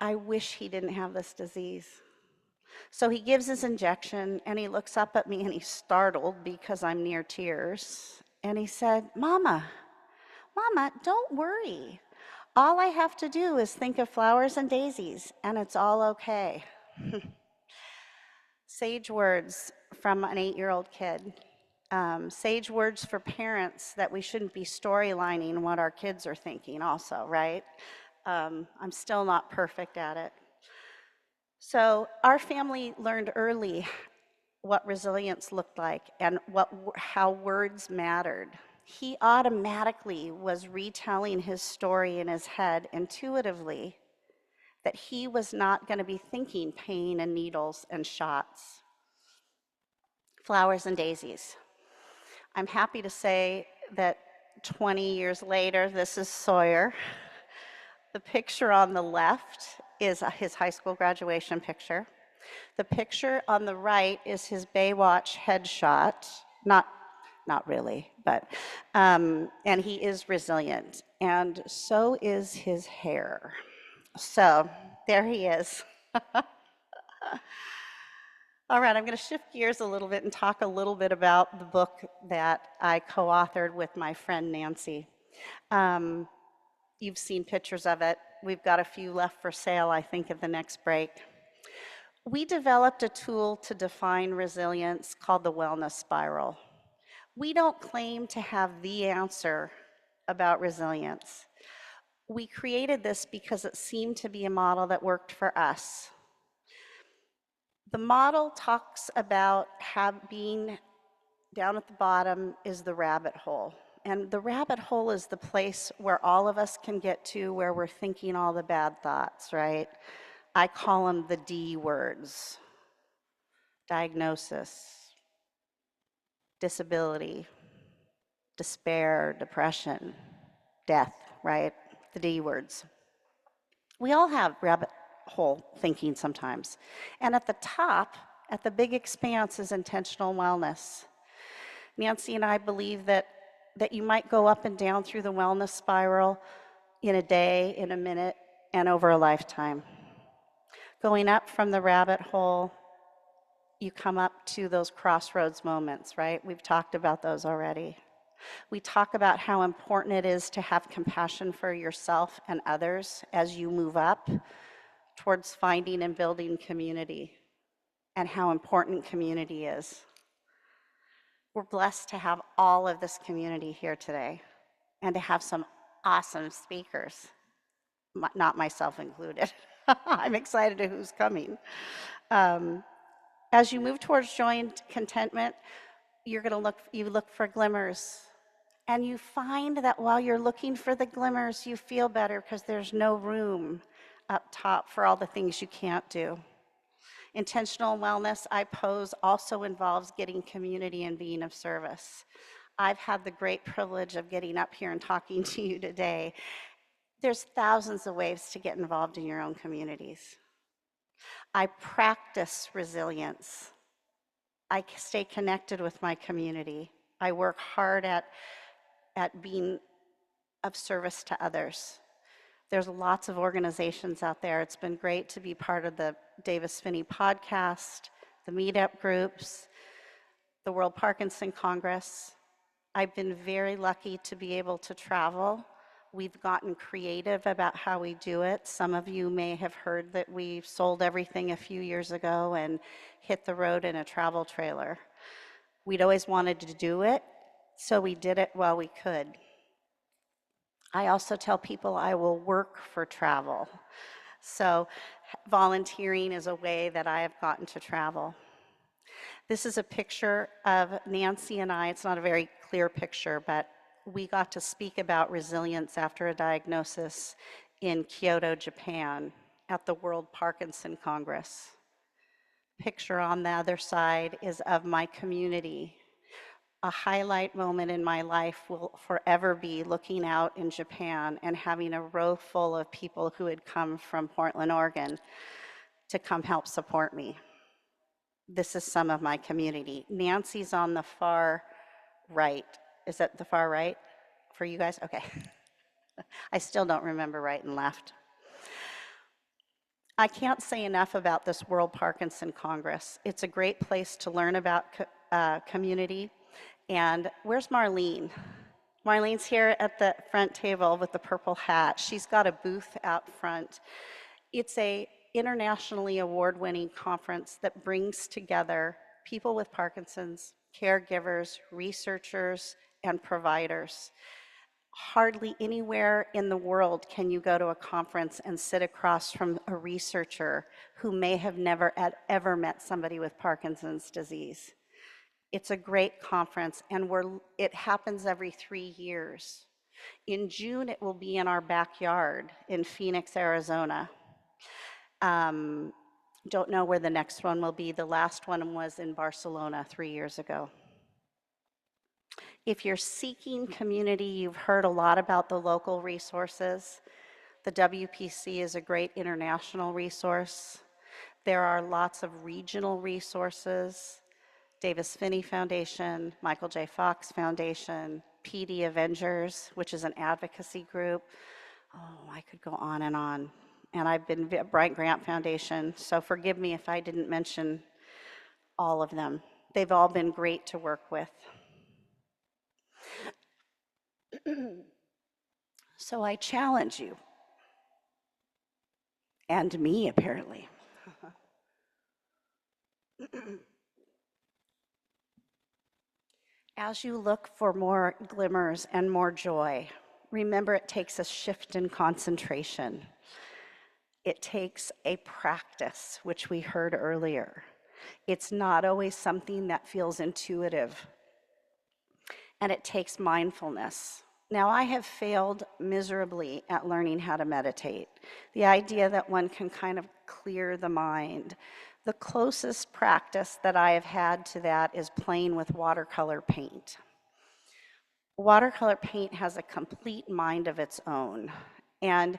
I wish he didn't have this disease. So he gives his injection, and he looks up at me, and he's startled because I'm near tears. And he said, Mama, don't worry. All I have to do is think of flowers and daisies, and it's all okay. Sage words from an 8-year-old kid. Sage words for parents that we shouldn't be storylining what our kids are thinking also, right? I'm still not perfect at it. So our family learned early what resilience looked like and how words mattered. He automatically was retelling his story in his head intuitively that he was not going to be thinking pain and needles and shots. Flowers and daisies. I'm happy to say that 20 years later, this is Sawyer. The picture on the left is his high school graduation picture. The picture on the right is his Baywatch headshot. Not really, but, and he is resilient, and so is his hair. So there he is. All right, I'm going to shift gears a little bit and talk a little bit about the book that I co-authored with my friend Nancy. You've seen pictures of it. We've got a few left for sale, I think, at the next break. We developed a tool to define resilience called the wellness spiral. We don't claim to have the answer about resilience. We created this because it seemed to be a model that worked for us. The model talks about how being down at the bottom is the rabbit hole. And the rabbit hole is the place where all of us can get to where we're thinking all the bad thoughts, right? I call them the D words. Diagnosis, disability, despair, depression, death, right? The D words. We all have rabbit hole thinking sometimes. And at the top, at the big expanse, is intentional wellness. Nancy and I believe that you might go up and down through the wellness spiral in a day, in a minute, and over a lifetime. Going up from the rabbit hole, you come up to those crossroads moments, right? We've talked about those already. We talk about how important it is to have compassion for yourself and others as you move up towards finding and building community, and how important community is. We're blessed to have all of this community here today and to have some awesome speakers, not myself included. I'm excited to who's coming. As you move towards joy and contentment, you look for glimmers. And you find that while you're looking for the glimmers, you feel better because there's no room up top for all the things you can't do. Intentional wellness, I pose, also involves getting community and being of service. I've had the great privilege of getting up here and talking to you today. There's thousands of ways to get involved in your own communities. I practice resilience. I stay connected with my community. I work hard at being of service to others. There's lots of organizations out there. It's been great to be part of the Davis Finney podcast, the meetup groups, the World Parkinson Congress. I've been very lucky to be able to travel. We've gotten creative about how we do it. Some of you may have heard that we sold everything a few years ago and hit the road in a travel trailer. We'd always wanted to do it, so we did it while we could. I also tell people I will work for travel. So volunteering is a way that I have gotten to travel. This is a picture of Nancy and I. It's not a very clear picture, but we got to speak about resilience after a diagnosis in Kyoto, Japan, at the World Parkinson Congress. Picture on the other side is of my community. A highlight moment in my life will forever be looking out in Japan and having a row full of people who had come from Portland, Oregon to come help support me. This is some of my community. Nancy's on the far right. Is that the far right for you guys? Okay. I still don't remember right and left. I can't say enough about this World Parkinson Congress. It's a great place to learn about community. And where's Marlene? Marlene's here at the front table with the purple hat. She's got a booth out front. It's a internationally award-winning conference that brings together people with Parkinson's, caregivers, researchers, and providers. Hardly anywhere in the world can you go to a conference and sit across from a researcher who may have never ever met somebody with Parkinson's disease. It's a great conference, and it happens every 3 years. In June, it will be in our backyard in Phoenix, Arizona. Don't know where the next one will be. The last one was in Barcelona 3 years ago. If you're seeking community, you've heard a lot about the local resources. The WPC is a great international resource. There are lots of regional resources. Davis Finney Foundation, Michael J. Fox Foundation, PD Avengers, which is an advocacy group. Oh, I could go on. And I've been Bryant Grant Foundation, so forgive me if I didn't mention all of them. They've all been great to work with. So I challenge you, and me apparently. As you look for more glimmers and more joy, remember it takes a shift in concentration. It takes a practice, which we heard earlier. It's not always something that feels intuitive. And it takes mindfulness. Now, I have failed miserably at learning how to meditate. The idea that one can kind of clear the mind. The closest practice that I have had to that is playing with watercolor paint. Watercolor paint has a complete mind of its own. And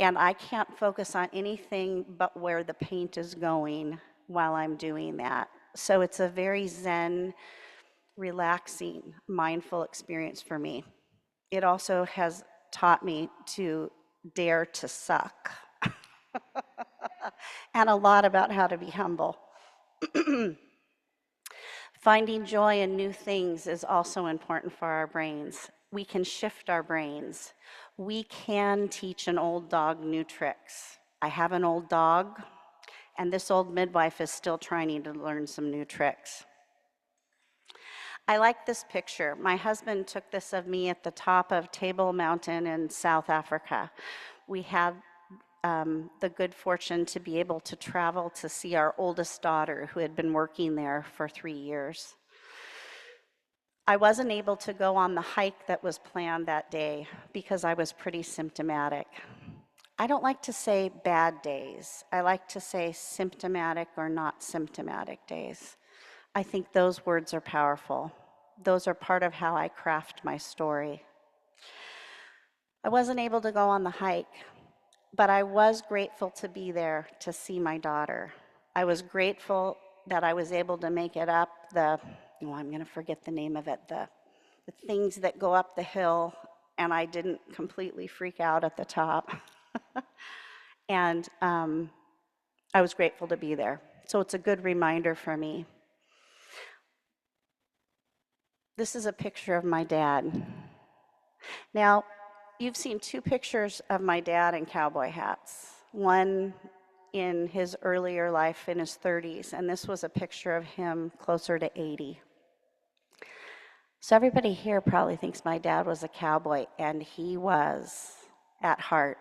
I can't focus on anything but where the paint is going while I'm doing that. So it's a very zen, relaxing, mindful experience for me. It also has taught me to dare to suck and a lot about how to be humble. Finding joy in new things is also important for our brains. We can shift our brains. We can teach an old dog new tricks. I have an old dog, and this old midwife is still trying to learn some new tricks. I like this picture. My husband took this of me at the top of Table Mountain in South Africa. We had the good fortune to be able to travel to see our oldest daughter, who had been working there for 3 years. I wasn't able to go on the hike that was planned that day because I was pretty symptomatic. I don't like to say bad days. I like to say symptomatic or not symptomatic days. I think those words are powerful. Those are part of how I craft my story. I wasn't able to go on the hike, but I was grateful to be there to see my daughter. I was grateful that I was able to make it up I'm going to forget the name of it, the things that go up the hill, and I didn't completely freak out at the top. And I was grateful to be there. So it's a good reminder for me. This is a picture of my dad. Now, you've seen 2 pictures of my dad in cowboy hats. One in his earlier life in his 30s, and this was a picture of him closer to 80. So everybody here probably thinks my dad was a cowboy, and he was at heart.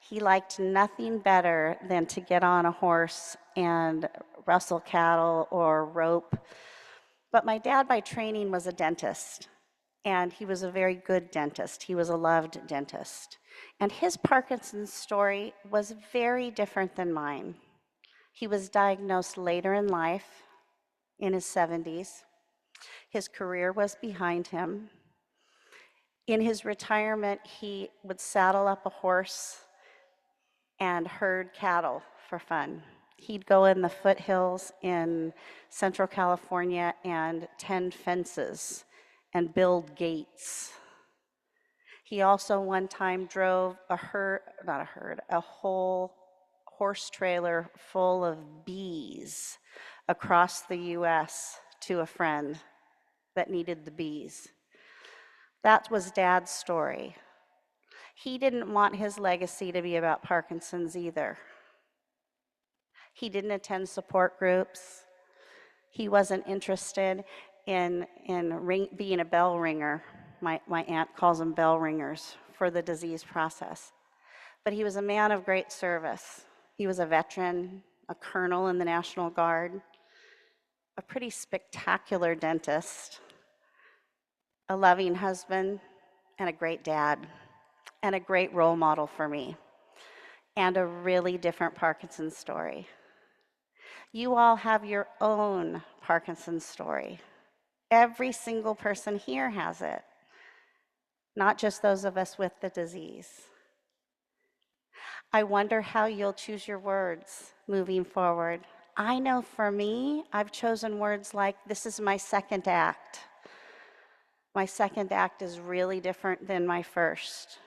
He liked nothing better than to get on a horse and rustle cattle or rope. But my dad, by training, was a dentist, and he was a very good dentist. He was a loved dentist. And his Parkinson's story was very different than mine. He was diagnosed later in life, in his 70s. His career was behind him. In his retirement, he would saddle up a horse and herd cattle for fun. He'd go in the foothills in Central California and tend fences and build gates. He also one time drove a whole horse trailer full of bees across the US to a friend that needed the bees. That was Dad's story. He didn't want his legacy to be about Parkinson's either. He didn't attend support groups. He wasn't interested in being a bell ringer. My aunt calls them bell ringers for the disease process. But he was a man of great service. He was a veteran, a colonel in the National Guard, a pretty spectacular dentist, a loving husband, and a great dad, and a great role model for me, and a really different Parkinson's story. You all have your own Parkinson's story. Every single person here has it, not just those of us with the disease. I wonder how you'll choose your words moving forward. I know for me, I've chosen words like, this is my second act. My second act is really different than my first.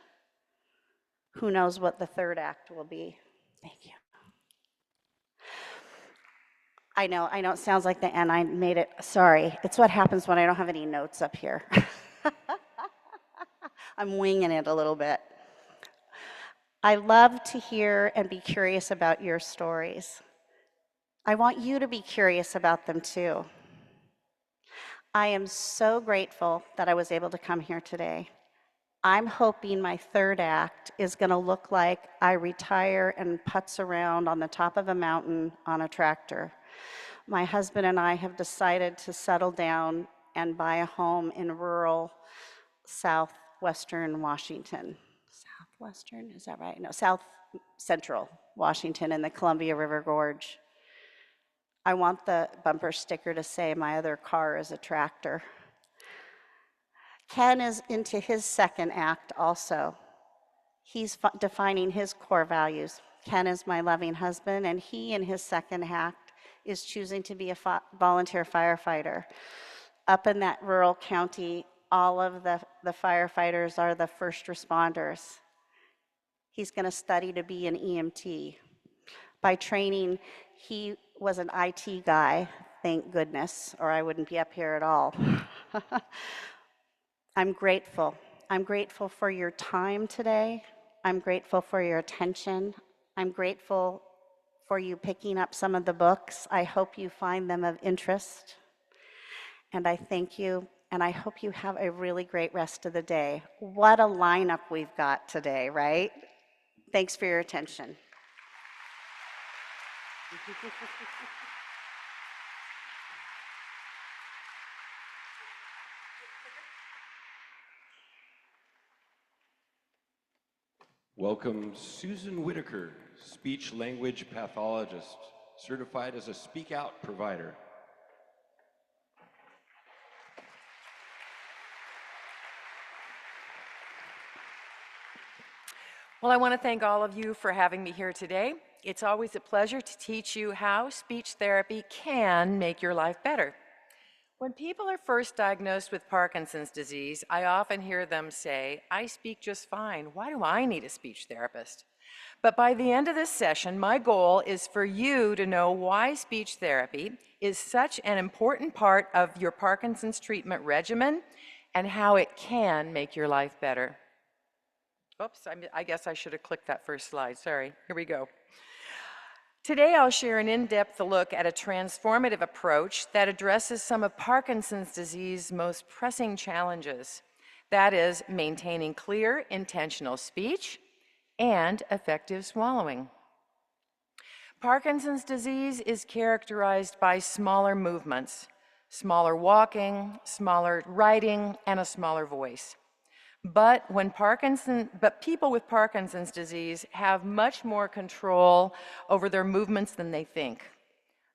Who knows what the third act will be? Thank you. I know, it sounds like the end. I made it, sorry. It's what happens when I don't have any notes up here. I'm winging it a little bit. I love to hear and be curious about your stories. I want you to be curious about them too. I am so grateful that I was able to come here today. I'm hoping my third act is going to look like I retire and putz around on the top of a mountain on a tractor. My husband and I have decided to settle down and buy a home in rural southwestern Washington. Southwestern, is that right? No, south central Washington in the Columbia River Gorge. I want the bumper sticker to say my other car is a tractor. Ken is into his second act also. He's defining his core values. Ken is my loving husband, and he in his second act is choosing to be a volunteer firefighter. Up in that rural county, all of the firefighters are the first responders. He's going to study to be an EMT. By training, he was an IT guy, thank goodness, or I wouldn't be up here at all. I'm grateful. I'm grateful for your time today. I'm grateful for your attention. I'm grateful for you picking up some of the books. I hope you find them of interest. And I thank you, and I hope you have a really great rest of the day. What a lineup we've got today, right? Thanks for your attention. Welcome Susan Whitaker, speech language pathologist, certified as a Speak Out provider. Well, I want to thank all of you for having me here today. It's always a pleasure to teach you how speech therapy can make your life better. When people are first diagnosed with Parkinson's disease, I often hear them say, I speak just fine. Why do I need a speech therapist? But by the end of this session, my goal is for you to know why speech therapy is such an important part of your Parkinson's treatment regimen and how it can make your life better. Oops, I guess I should have clicked that first slide. Sorry. Here we go. Today, I'll share an in-depth look at a transformative approach that addresses some of Parkinson's disease's most pressing challenges. That is, maintaining clear, intentional speech and effective swallowing. Parkinson's disease is characterized by smaller movements, smaller walking, smaller writing, and a smaller voice. But people with Parkinson's disease have much more control over their movements than they think.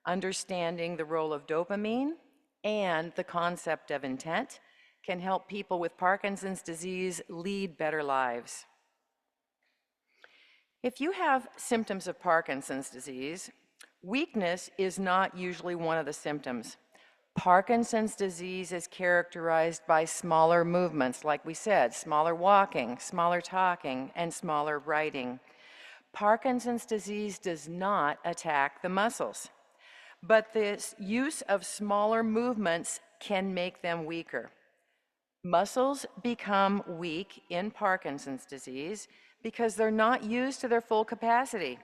Understanding the role of dopamine and the concept of intent can help people with Parkinson's disease lead better lives. If you have symptoms of Parkinson's disease, weakness is not usually one of the symptoms. Parkinson's disease is characterized by smaller movements, like we said, smaller walking, smaller talking, and smaller writing. Parkinson's disease does not attack the muscles, but this use of smaller movements can make them weaker. Muscles become weak in Parkinson's disease because they're not used to their full capacity.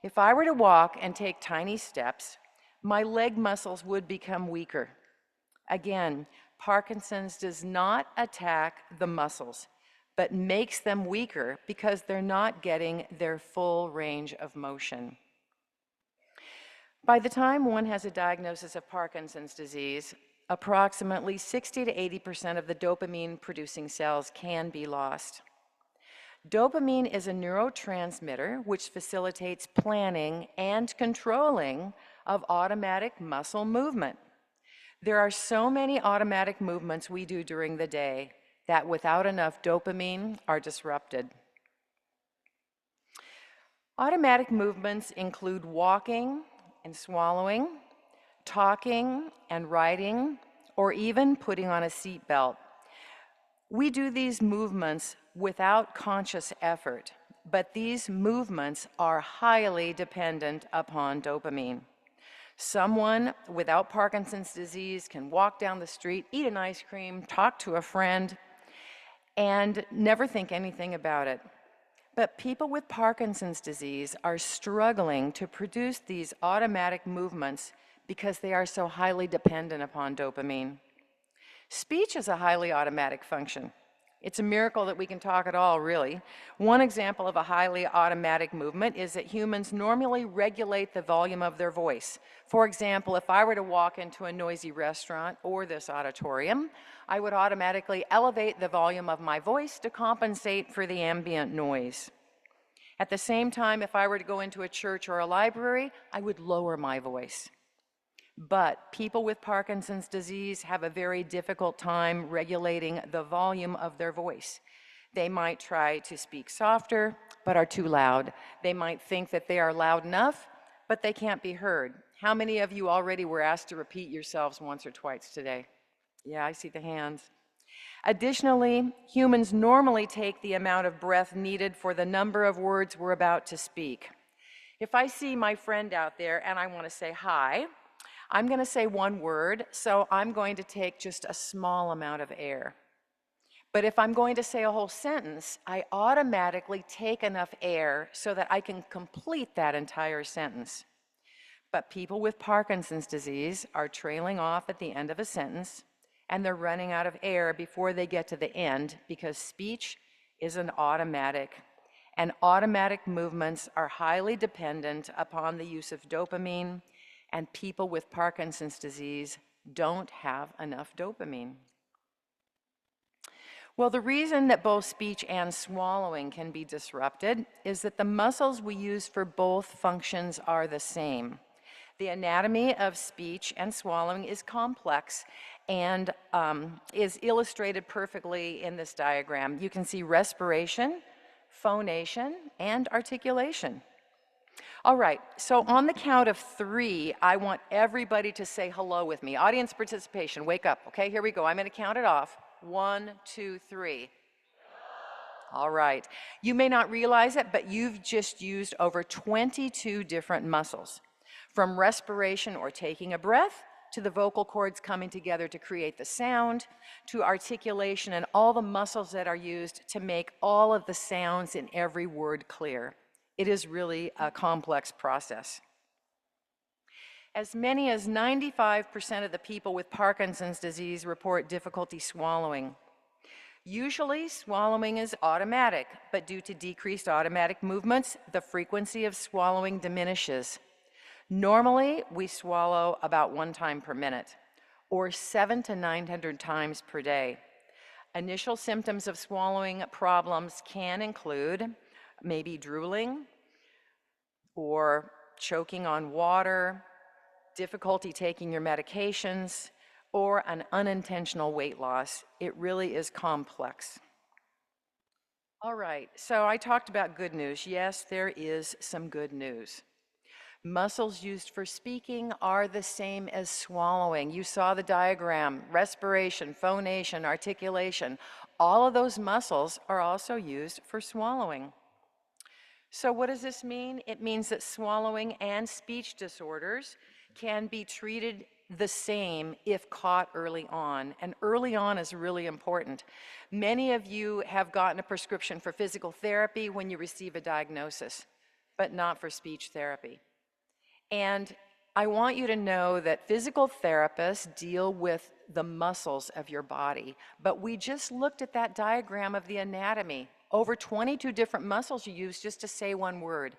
If I were to walk and take tiny steps, my leg muscles would become weaker. Again, Parkinson's does not attack the muscles, but makes them weaker because they're not getting their full range of motion. By the time one has a diagnosis of Parkinson's disease, approximately 60 to 80% of the dopamine-producing cells can be lost. Dopamine is a neurotransmitter which facilitates planning and controlling of automatic muscle movement. There are so many automatic movements we do during the day that without enough dopamine are disrupted. Automatic movements include walking and swallowing, talking and writing, or even putting on a seatbelt. We do these movements without conscious effort, but these movements are highly dependent upon dopamine. Someone without Parkinson's disease can walk down the street, eat an ice cream, talk to a friend, and never think anything about it. But people with Parkinson's disease are struggling to produce these automatic movements because they are so highly dependent upon dopamine. Speech is a highly automatic function. It's a miracle that we can talk at all, really. One example of a highly automatic movement is that humans normally regulate the volume of their voice. For example, if I were to walk into a noisy restaurant or this auditorium, I would automatically elevate the volume of my voice to compensate for the ambient noise. At the same time, if I were to go into a church or a library, I would lower my voice. But people with Parkinson's disease have a very difficult time regulating the volume of their voice. They might try to speak softer, but are too loud. They might think that they are loud enough, but they can't be heard. How many of you already were asked to repeat yourselves once or twice today? Yeah, I see the hands. Additionally, humans normally take the amount of breath needed for the number of words we're about to speak. If I see my friend out there and I want to say hi, I'm going to say one word, so I'm going to take just a small amount of air. But if I'm going to say a whole sentence, I automatically take enough air so that I can complete that entire sentence. But people with Parkinson's disease are trailing off at the end of a sentence, and they're running out of air before they get to the end because speech is an automatic. And automatic movements are highly dependent upon the use of dopamine, and people with Parkinson's disease don't have enough dopamine. Well, the reason that both speech and swallowing can be disrupted is that the muscles we use for both functions are the same. The anatomy of speech and swallowing is complex and is illustrated perfectly in this diagram. You can see respiration, phonation, and articulation. All right, so on the count of 3, I want everybody to say hello with me. Audience participation, wake up. Okay, here we go. I'm going to count it off. 1, 2, 3. All right. You may not realize it, but you've just used over 22 different muscles, from respiration or taking a breath, to the vocal cords coming together to create the sound, to articulation and all the muscles that are used to make all of the sounds in every word clear. It is really a complex process. As many as 95% of the people with Parkinson's disease report difficulty swallowing. Usually, swallowing is automatic, but due to decreased automatic movements, the frequency of swallowing diminishes. Normally, we swallow about 1 time per minute, or 700 to 900 times per day. Initial symptoms of swallowing problems can include maybe drooling or choking on water, difficulty taking your medications, or an unintentional weight loss. It really is complex. All right, so I talked about good news. Yes, there is some good news. Muscles used for speaking are the same as swallowing. You saw the diagram: respiration, phonation, articulation. All of those muscles are also used for swallowing. So what does this mean? It means that swallowing and speech disorders can be treated the same if caught early on, and early on is really important. Many of you have gotten a prescription for physical therapy when you receive a diagnosis, but not for speech therapy. And I want you to know that physical therapists deal with the muscles of your body, but we just looked at that diagram of the anatomy. Over 22 different muscles you use just to say one word.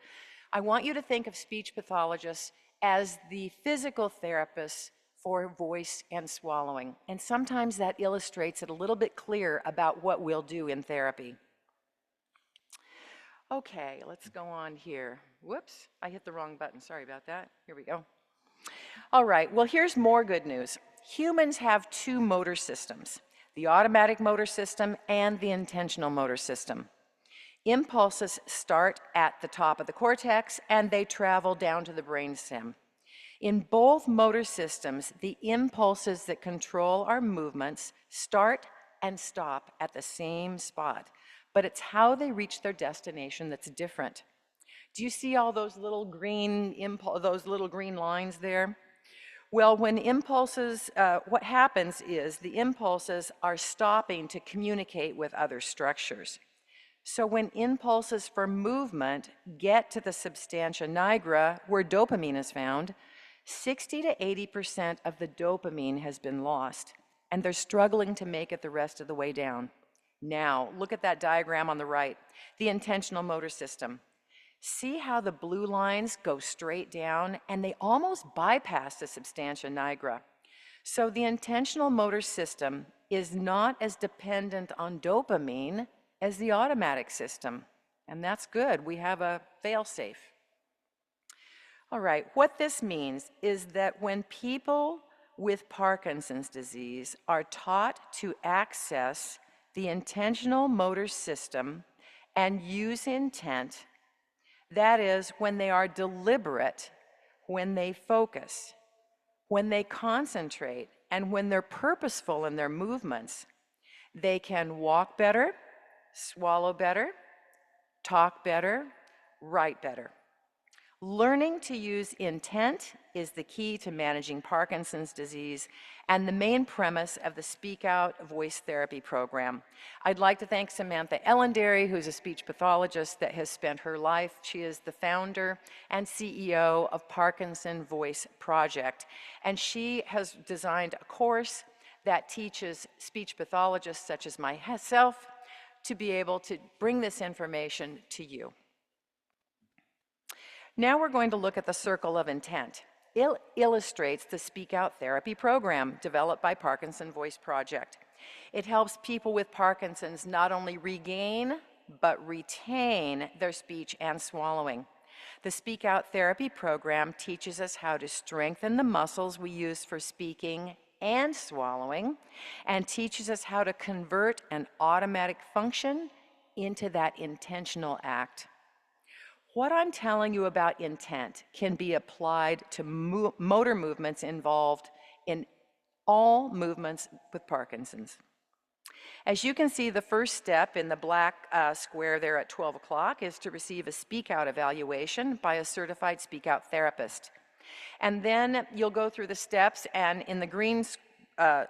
I want you to think of speech pathologists as the physical therapists for voice and swallowing. And sometimes that illustrates it a little bit clearer about what we'll do in therapy. Okay, let's go on here. Whoops, I hit the wrong button. Sorry about that. Here we go. All right, well, here's more good news. Humans have 2 motor systems: the automatic motor system and the intentional motor system. Impulses start at the top of the cortex and they travel down to the brainstem. In both motor systems, the impulses that control our movements start and stop at the same spot, but it's how they reach their destination that's different. Do you see all those little green lines there? Well, when impulses, what happens is the impulses are stopping to communicate with other structures. So when impulses for movement get to the substantia nigra, where dopamine is found, 60 to 80% of the dopamine has been lost, and they're struggling to make it the rest of the way down. Now, look at that diagram on the right, the intentional motor system. See how the blue lines go straight down and they almost bypass the substantia nigra. So the intentional motor system is not as dependent on dopamine as the automatic system. And that's good. We have a fail-safe. All right, what this means is that when people with Parkinson's disease are taught to access the intentional motor system and use intent, that is, when they are deliberate, when they focus, when they concentrate, and when they're purposeful in their movements, they can walk better, swallow better, talk better, write better. Learning to use intent is the key to managing Parkinson's disease and the main premise of the Speak Out Voice Therapy program. I'd like to thank Samantha Ellendary, who's a speech pathologist that has spent her life. She is the founder and CEO of Parkinson Voice Project, and she has designed a course that teaches speech pathologists such as myself to be able to bring this information to you. Now we're going to look at the circle of intent. It illustrates the Speak Out Therapy program developed by Parkinson Voice Project. It helps people with Parkinson's not only regain, but retain their speech and swallowing. The Speak Out Therapy program teaches us how to strengthen the muscles we use for speaking and swallowing, and teaches us how to convert an automatic function into that intentional act. What I'm telling you about intent can be applied to motor movements involved in all movements with Parkinson's. As you can see, the first step in the black square there at 12 o'clock is to receive a Speak Out evaluation by a certified Speak Out therapist. And then you'll go through the steps, and in the green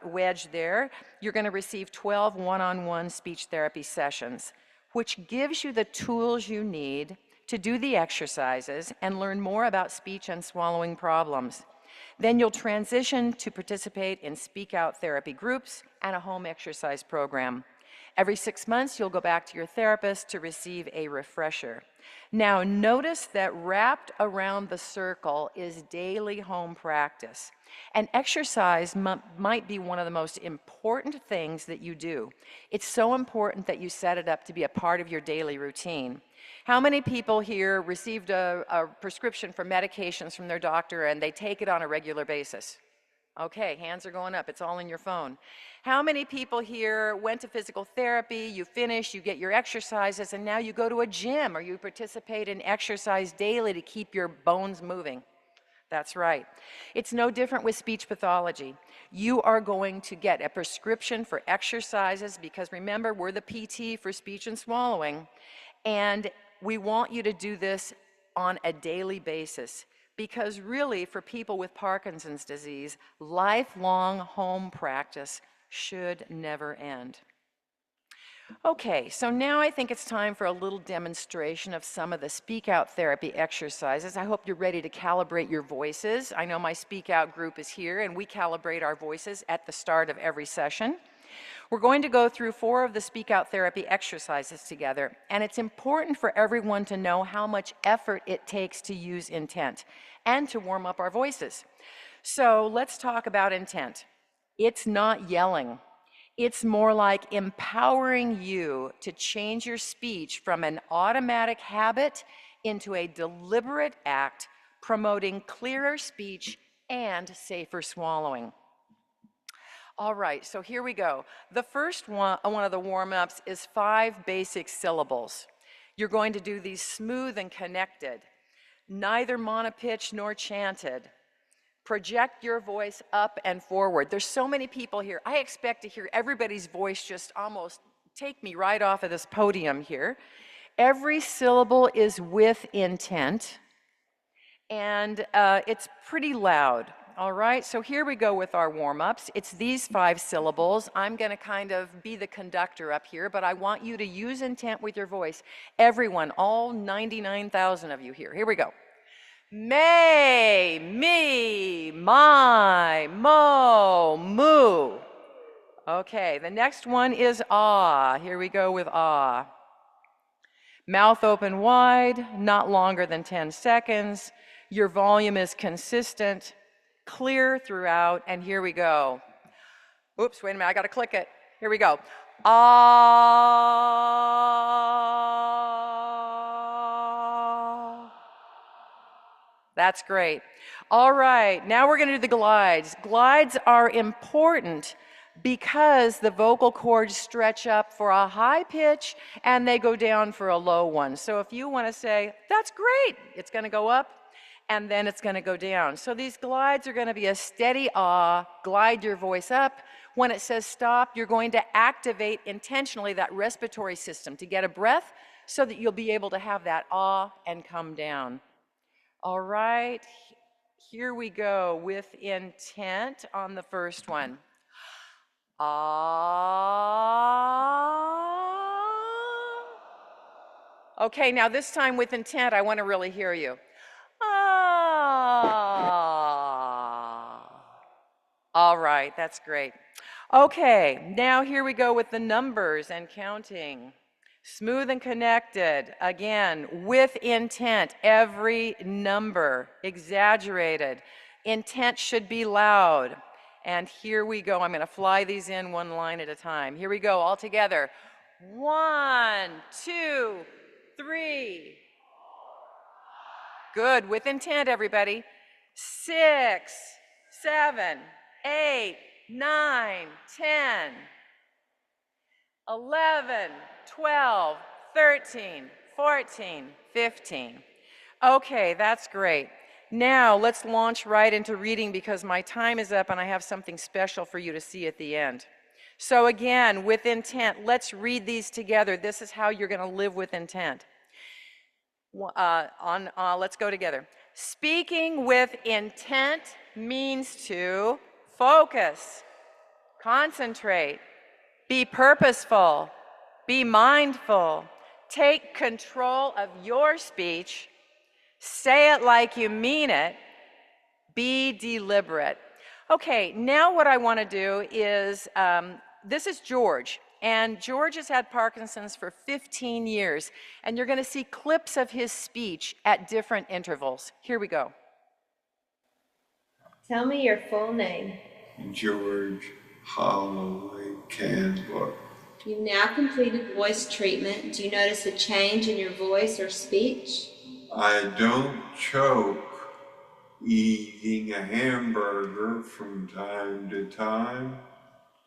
wedge there, you're going to receive 12 one-on-one speech therapy sessions, which gives you the tools you need to do the exercises and learn more about speech and swallowing problems. Then you'll transition to participate in Speak Out therapy groups and a home exercise program. Every 6 months, you'll go back to your therapist to receive a refresher. Now, notice that wrapped around the circle is daily home practice. And exercise might be one of the most important things that you do. It's so important that you set it up to be a part of your daily routine. How many people here received a prescription for medications from their doctor and they take it on a regular basis? Okay, hands are going up. It's all in your phone. How many people here went to physical therapy, you finish, you get your exercises, and now you go to a gym or you participate in exercise daily to keep your bones moving? That's right. It's no different with speech pathology. You are going to get a prescription for exercises because remember, we're the PT for speech and swallowing, and we want you to do this on a daily basis. Because really, for people with Parkinson's disease, lifelong home practice should never end. Okay, so now I think it's time for a little demonstration of some of the Speak Out therapy exercises. I hope you're ready to calibrate your voices. I know my Speak Out group is here, and we calibrate our voices at the start of every session. We're going to go through 4 of the Speak Out therapy exercises together, and it's important for everyone to know how much effort it takes to use intent and to warm up our voices. So let's talk about intent. It's not yelling. It's more like empowering you to change your speech from an automatic habit into a deliberate act, promoting clearer speech and safer swallowing. All right, so here we go. The first one of the warm-ups is 5 basic syllables. You're going to do these smooth and connected, neither monopitched nor chanted. Project your voice up and forward. There's so many people here. I expect to hear everybody's voice just almost take me right off of this podium here. Every syllable is with intent, and it's pretty loud. All right, so here we go with our warm-ups. It's these 5 syllables. I'm going to kind of be the conductor up here, but I want you to use intent with your voice. Everyone, all 99,000 of you here. Here we go. May, me, my, mo, moo. Okay, the next one is ah. Here we go with ah. Mouth open wide, not longer than 10 seconds. Your volume is consistent, clear throughout, and here we go. Oops, wait a minute, I gotta click it. Here we go. Ah. That's great. All right, now we're gonna do the glides. Glides are important because the vocal cords stretch up for a high pitch and they go down for a low one. So if you wanna say, that's great, it's gonna go up and then it's gonna go down. So these glides are gonna be a steady ah, glide your voice up. When it says stop, you're going to activate intentionally that respiratory system to get a breath so that you'll be able to have that ah and come down. All right, here we go with intent on the first one. Ah. Okay, now this time with intent, I want to really hear you. Ah. All right, that's great. Okay, now here we go with the numbers and counting. Smooth and connected, again, with intent, every number, exaggerated. Intent should be loud. And here we go, I'm gonna fly these in one line at a time. Here we go, all together. 1, 2, 3. Good, with intent, everybody. 6, 7, 8, 9, 10. 11, 12, 13, 14, 15. Okay, that's great. Now let's launch right into reading because my time is up and I have something special for you to see at the end. So again, with intent, let's read these together. This is how you're going to live with intent. Let's go together. Speaking with intent means to focus, concentrate, be purposeful, be mindful, take control of your speech, say it like you mean it, be deliberate. Okay, now what I want to do is, this is George, And George has had Parkinson's for 15 years, and you're going to see clips of his speech at different intervals. Here we go. Tell me your full name. George Holloway Candler. You've now completed voice treatment. Do you notice a change in your voice or speech? I don't choke eating a hamburger from time to time.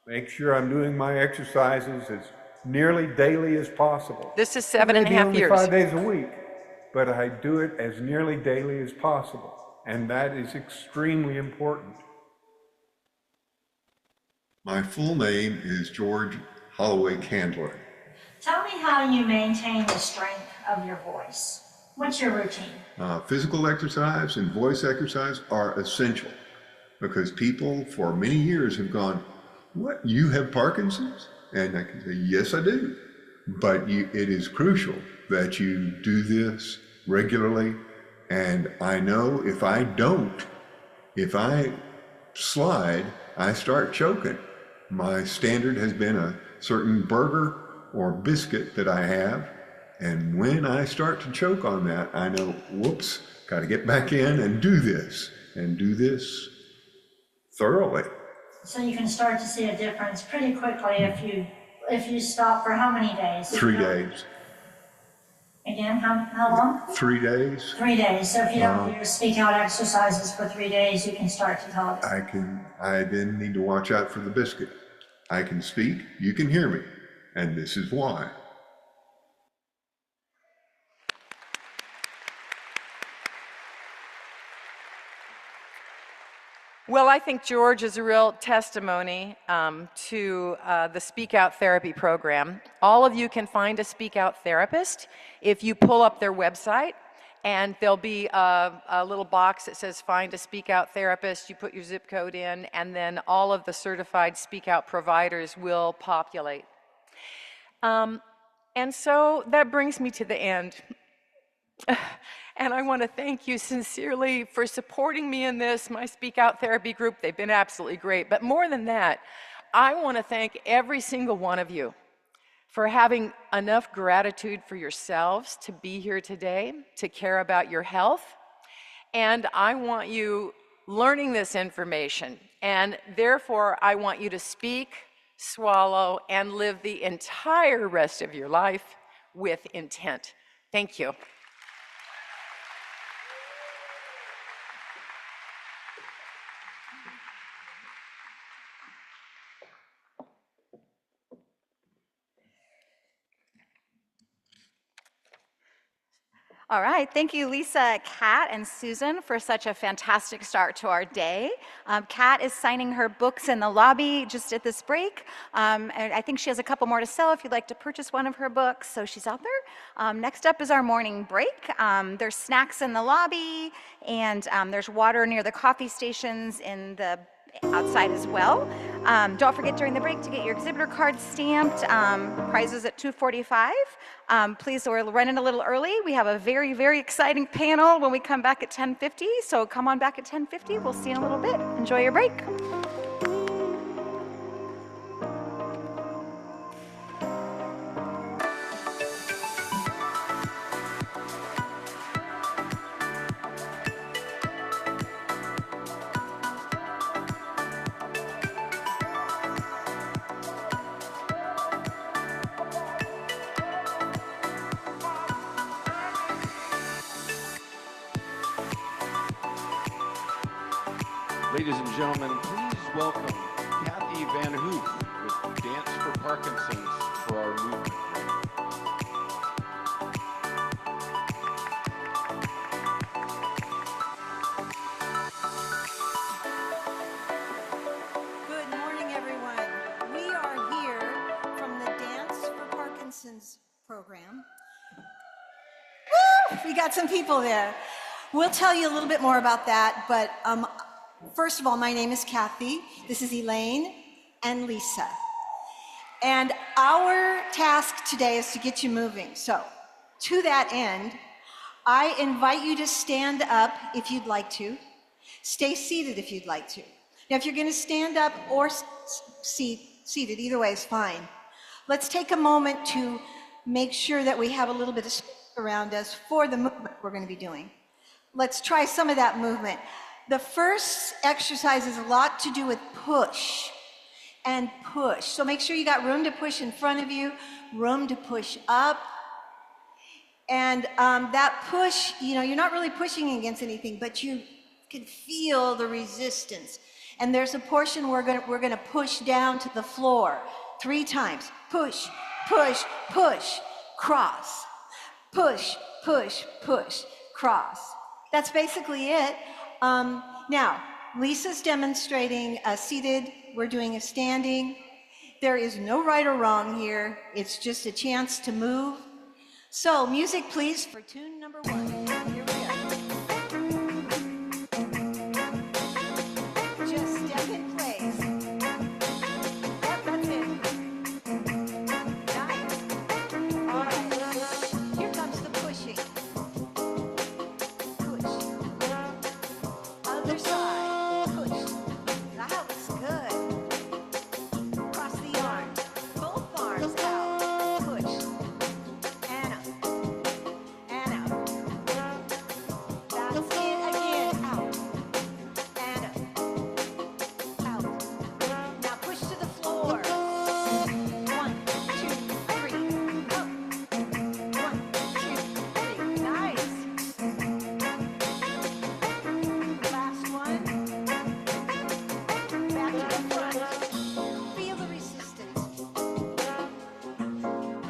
Make sure I'm doing my exercises as nearly daily as possible. This is 7.5 years. 5 days a week, but I do it as nearly daily as possible, and that is extremely important. My full name is George Holloway Candler. Tell me how you maintain the strength of your voice. What's your routine? Physical exercise and voice exercise are essential because people for many years have gone, "What, you have Parkinson's?" And I can say, yes, I do. But it is crucial that you do this regularly. And I know if I slide, I start choking. My standard has been a certain burger or biscuit that I have. And when I start to choke on that, I know, whoops, got to get back in and do this thoroughly. So you can start to see a difference pretty quickly if you stop for how many days? 3 days. Again, how long? 3 days. 3 days. So if you don't do your speak out exercises for 3 days, you can start to talk. I then need to watch out for the biscuit. I can speak, you can hear me, and this is why. Well, I think George is a real testimony to the Speak Out Therapy program. All of you can find a Speak Out therapist if you pull up their website, and there'll be a little box that says Find a Speak Out Therapist. You put your zip code in, and then all of the certified Speak Out providers will populate. And so that brings me to the end. And I want to thank you sincerely for supporting me in this, my Speak Out Therapy group. They've been absolutely great. But more than that, I want to thank every single one of you for having enough gratitude for yourselves to be here today, to care about your health. And I want you learning this information. And therefore, I want you to speak, swallow, and live the entire rest of your life with intent. Thank you. All right, thank you, Lisa, Kat, and Susan for such a fantastic start to our day. Kat is signing her books in the lobby just at this break. And I think she has a couple more to sell if you'd like to purchase one of her books, so she's out there. Next up is our morning break. There's snacks in the lobby, and there's water near the coffee stations in the outside as well. Don't forget during the break to get your exhibitor cards stamped. Prizes at 2:45. Please, we're running a little early. We have a very, very exciting panel when we come back at 10:50. So come on back at 10:50. We'll see you in a little bit. Enjoy your break. Ladies and gentlemen, please welcome Kathy Van Hoof with Dance for Parkinson's for our movement. Good morning, everyone. We are here from the Dance for Parkinson's program. Woo! We got some people there. We'll tell you a little bit more about that, but first of all, my name is Kathy. This is Elaine and Lisa. And our task today is to get you moving. So, to that end, I invite you to stand up if you'd like to. Stay seated if you'd like to. Now, if you're going to stand up or seated, either way is fine. Let's take a moment to make sure that we have a little bit of space around us for the movement we're going to be doing. Let's try some of that movement. The first exercise has a lot to do with push and push. So make sure you got room to push in front of you, room to push up. And that push, you're not really pushing against anything, but you can feel the resistance. And there's a portion we're gonna push down to the floor 3 times. Push, push, push, cross. Push, push, push, cross. That's basically it. Now, Lisa's demonstrating a seated, we're doing a standing. There is no right or wrong here. It's just a chance to move. So, music please for tune number 1. Here we go. Just step in place. Yep, that's it. Nice. All right. Here comes the pushing. Push. Other side. Push. That looks good. Cross the arms. Both arms out. Push. And up. And out. That's it again. Out. And up. Out. Now push to the floor. 1, 2, 3. Up. 1, 2, 3. Nice. Last one. Back to the front. Feel the resistance.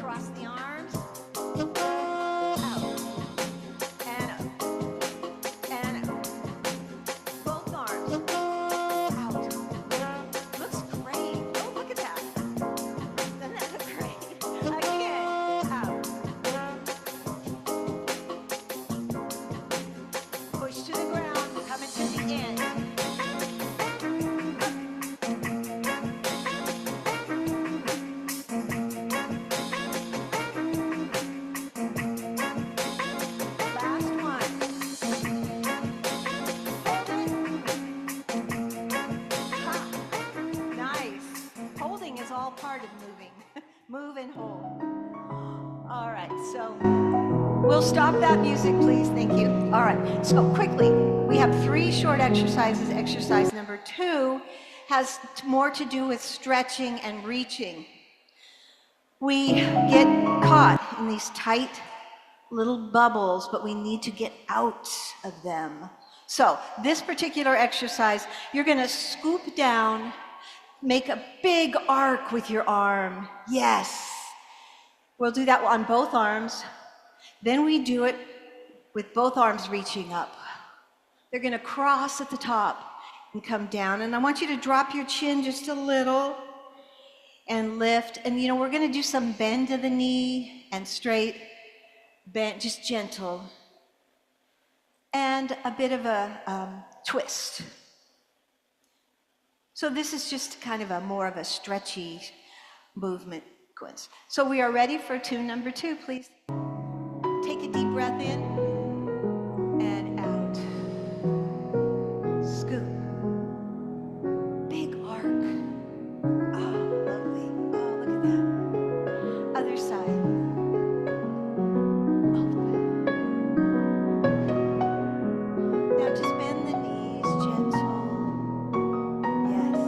Cross the arms. Out. And up. And up. Both arms. Out. Looks great. Oh, look at that. Doesn't that look great? Again. Out. Push to the ground. Coming to the end. Last one. Ha. Nice. Holding is all part of moving. Move and hold. All right, so we'll stop that music, please. Thank you. All right, so quickly, we have 3 short exercises. Exercise number 2 has more to do with stretching and reaching. We get caught in these tight little bubbles, but we need to get out of them. So this particular exercise, you're gonna scoop down, make a big arc with your arm. Yes. We'll do that on both arms. Then we do it with both arms reaching up. They're gonna cross at the top and come down. And I want you to drop your chin just a little and lift. And we're gonna do some bend to the knee and straight, bend, just gentle. And a bit of a twist. So this is just kind of more of a stretchy movement sequence. So we are ready for tune number 2, please. Take a deep breath in and out. Scoop. Big arc. Oh, lovely. Oh, look at that. Other side. All the way. Now just bend the knees, gentle. Yes.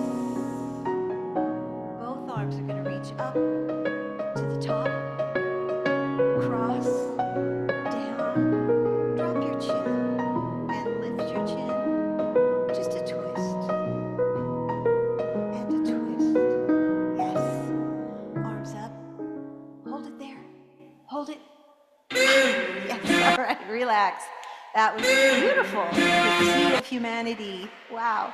Both arms are going to reach up to the top. Cross. Down. Drop your chin. And lift your chin. Just a twist. And a twist. Yes. Arms up. Hold it there. Hold it. Yes. All right. Relax. That was beautiful. The sea of humanity. Wow.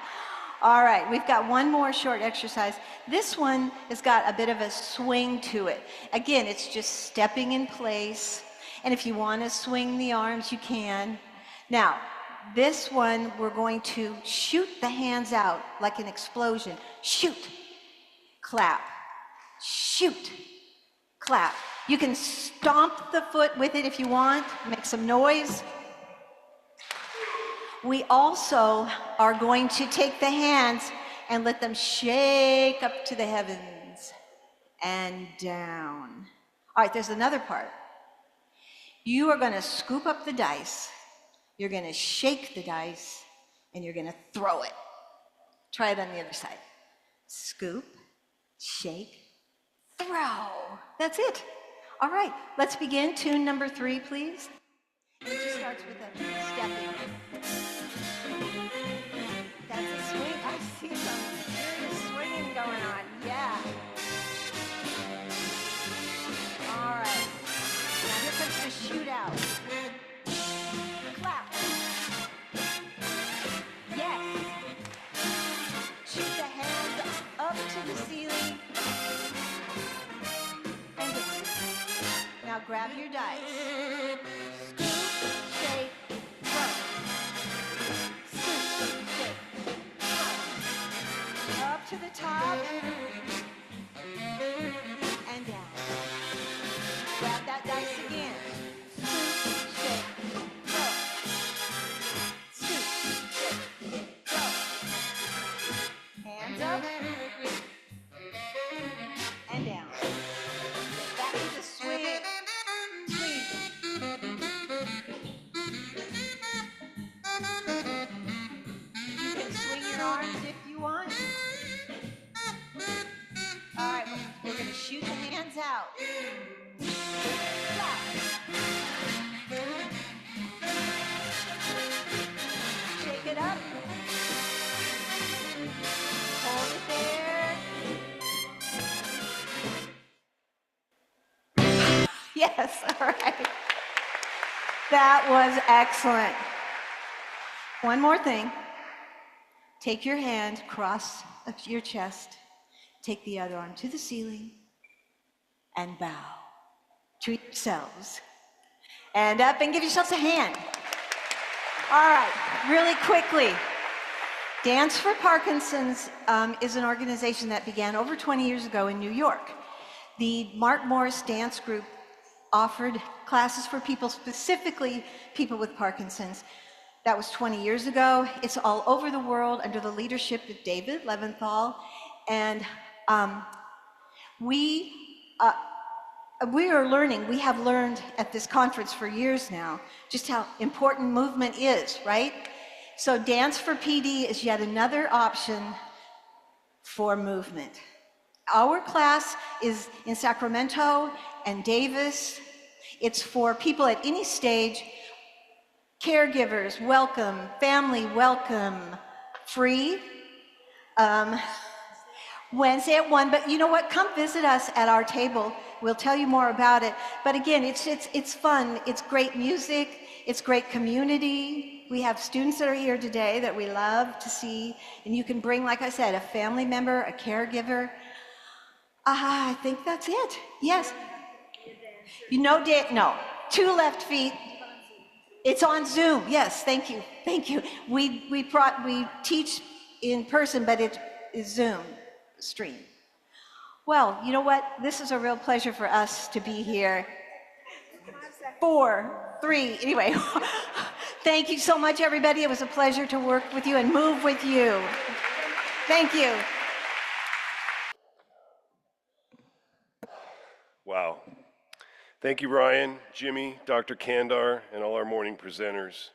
All right, we've got one more short exercise. This one has got a bit of a swing to it. Again, it's just stepping in place. And if you want to swing the arms, you can. Now, this one, we're going to shoot the hands out like an explosion. Shoot, clap, shoot, clap. You can stomp the foot with it if you want, make some noise. We also are going to take the hands and let them shake up to the heavens. and down. All right, there's another part. You are going to scoop up the dice, you're going to shake the dice, and you're going to throw it. Try it on the other side. Scoop, shake, throw. That's it. All right, let's begin. Tune number 3, please. It just starts with a stepping. That's a swing. I see some serious swinging going on. Yeah. All right. Now here comes the shootout. Clap. Yes. Shoot the hands up to the ceiling. And now grab your dice. Scoop, shake, throw. Scoop, shake, throw. Up to the top. And down. Grab that dice again. Scoop, shake, throw. Scoop, shake, throw. Hands up. And down. That is a swing. Swing. You can swing your arms if you want. All right, we're going to shoot the hands out. Clap. Shake it up. Hold it there. Yes, all right. That was excellent. One more thing. Take your hand, cross your chest, take the other arm to the ceiling, and bow. Treat yourselves. And up and give yourselves a hand. All right, really quickly. Dance for Parkinson's is an organization that began over 20 years ago in New York. The Mark Morris Dance Group offered classes for people, specifically people with Parkinson's. That was 20 years ago. It's all over the world under the leadership of David Leventhal. And we are learning, we have learned at this conference for years now, just how important movement is, right? So Dance for PD is yet another option for movement. Our class is in Sacramento and Davis. It's for people at any stage. Caregivers, welcome. Family, welcome. Free. Wednesday at 1, but you know what? Come visit us at our table. We'll tell you more about it. But again, it's fun. It's great music. It's great community. We have students that are here today that we love to see. And you can bring, like I said, a family member, a caregiver. I think that's it. Yes. You know, no. 2 left feet. It's on Zoom. Yes, thank you. Thank you. We teach in person, but it is Zoom stream. Well, you know what? This is a real pleasure for us to be here. 4, 3, anyway. Thank you so much, everybody. It was a pleasure to work with you and move with you. Thank you. Wow. Thank you, Ryan, Jimmy, Dr. Kandar, and all our morning presenters.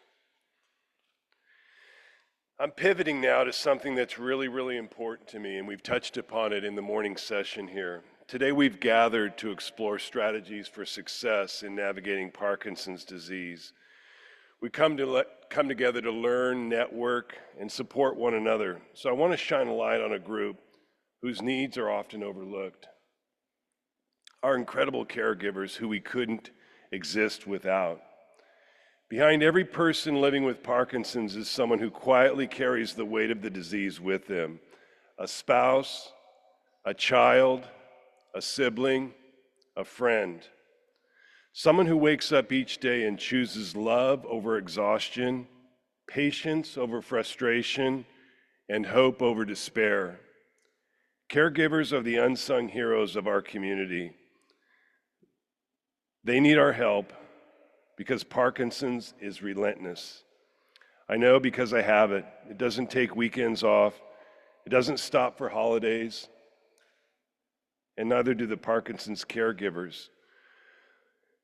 I'm pivoting now to something that's really, really important to me, and we've touched upon it in the morning session here. Today we've gathered to explore strategies for success in navigating Parkinson's disease. We come together to learn, network, and support one another. So I want to shine a light on a group whose needs are often overlooked. Our incredible caregivers who we couldn't exist without. Behind every person living with Parkinson's is someone who quietly carries the weight of the disease with them. A spouse, a child, a sibling, a friend. Someone who wakes up each day and chooses love over exhaustion, patience over frustration, and hope over despair. Caregivers are the unsung heroes of our community. They need our help because Parkinson's is relentless. I know because I have it. It doesn't take weekends off. It doesn't stop for holidays. and neither do the Parkinson's caregivers.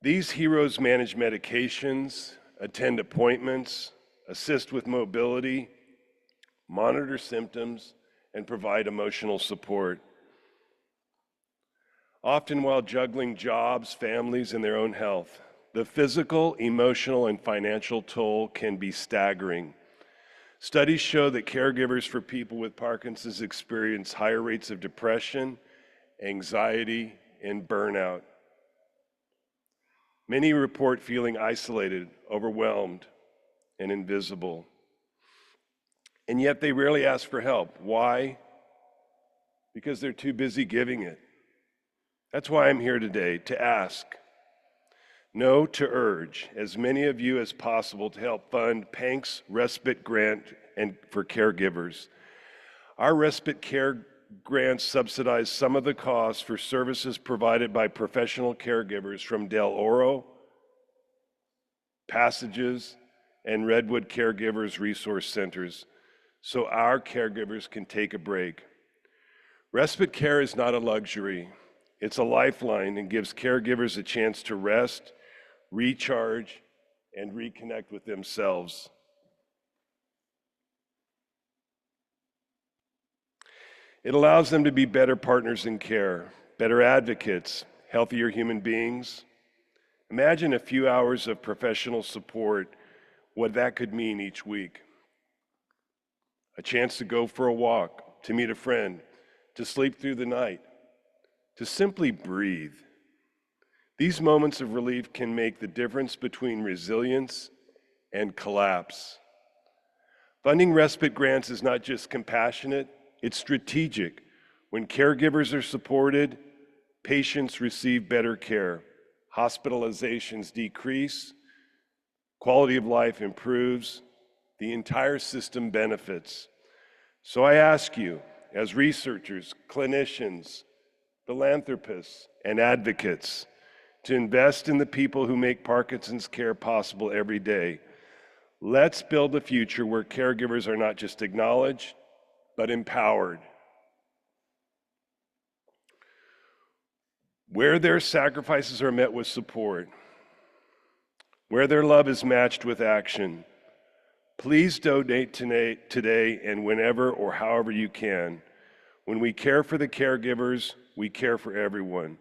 These heroes manage medications, attend appointments, assist with mobility, monitor symptoms, and provide emotional support. Often while juggling jobs, families, and their own health, the physical, emotional, and financial toll can be staggering. Studies show that caregivers for people with Parkinson's experience higher rates of depression, anxiety, and burnout. Many report feeling isolated, overwhelmed, and invisible. And yet they rarely ask for help. Why? Because they're too busy giving it. That's why I'm here today, to ask. No, to urge as many of you as possible to help fund PANC's respite grant and for caregivers. Our respite care grants subsidize some of the costs for services provided by professional caregivers from Del Oro, Passages, and Redwood Caregivers Resource Centers, so our caregivers can take a break. Respite care is not a luxury. It's a lifeline and gives caregivers a chance to rest, recharge, and reconnect with themselves. It allows them to be better partners in care, better advocates, healthier human beings. Imagine a few hours of professional support, what that could mean each week. A chance to go for a walk, to meet a friend, to sleep through the night, to simply breathe. These moments of relief can make the difference between resilience and collapse. Funding respite grants is not just compassionate, it's strategic. When caregivers are supported, patients receive better care, hospitalizations decrease, quality of life improves, the entire system benefits. So I ask you, as researchers, clinicians, philanthropists, and advocates, to invest in the people who make Parkinson's care possible every day. Let's build a future where caregivers are not just acknowledged, but empowered. Where their sacrifices are met with support, where their love is matched with action. Please donate today and whenever or however you can. When we care for the caregivers, we care for everyone.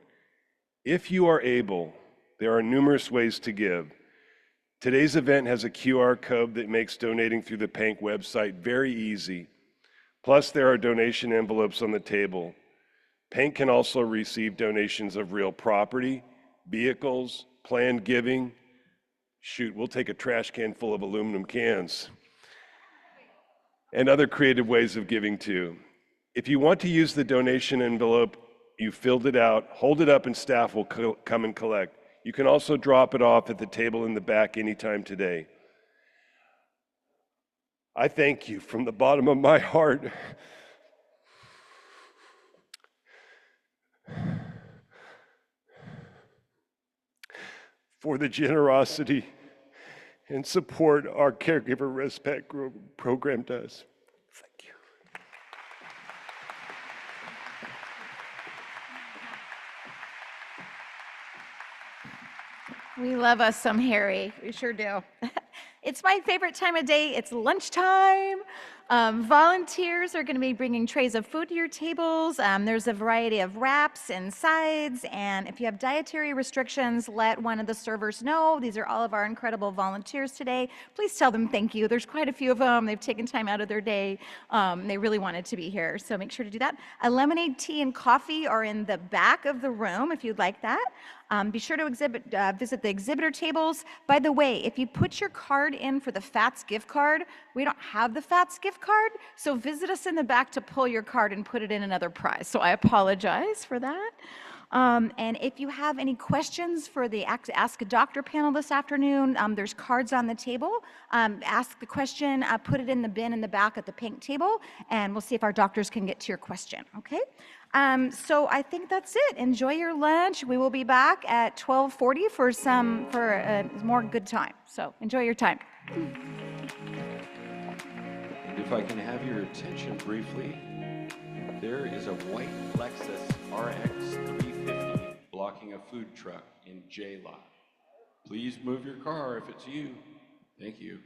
If you are able, there are numerous ways to give. Today's event has a QR code that makes donating through the PANC website very easy. Plus, there are donation envelopes on the table. PANC can also receive donations of real property, vehicles, planned giving. Shoot, we'll take a trash can full of aluminum cans. And other creative ways of giving too. If you want to use the donation envelope, you filled it out, hold it up and staff will come and collect. You can also drop it off at the table in the back anytime today. I thank you from the bottom of my heart for the generosity and support our Caregiver Respite program does. Thank you. We love us some Harry. We sure do. It's my favorite time of day. It's lunchtime. Volunteers are going to be bringing trays of food to your tables. There's a variety of wraps and sides. And if you have dietary restrictions, let one of the servers know. These are all of our incredible volunteers today. Please tell them thank you. There's quite a few of them. They've taken time out of their day. They really wanted to be here. So make sure to do that. A lemonade, tea, and coffee are in the back of the room if you'd like that. Be sure to visit the exhibitor tables. By the way, if you put your card in for the FATS gift card, we don't have the FATS gift card, so visit us in the back to pull your card and put it in another prize. So I apologize for that. And if you have any questions for the Ask a Doctor panel this afternoon, there's cards on the table. Ask the question, put it in the bin in the back at the pink table, and we'll see if our doctors can get to your question, okay? So I think that's it. Enjoy your lunch. We will be back at 12:40 for a more good time. So enjoy your time. And if I can have your attention briefly, There is a white Lexus RX 350 blocking a food truck in J lot. Please move your car if it's you. Thank you.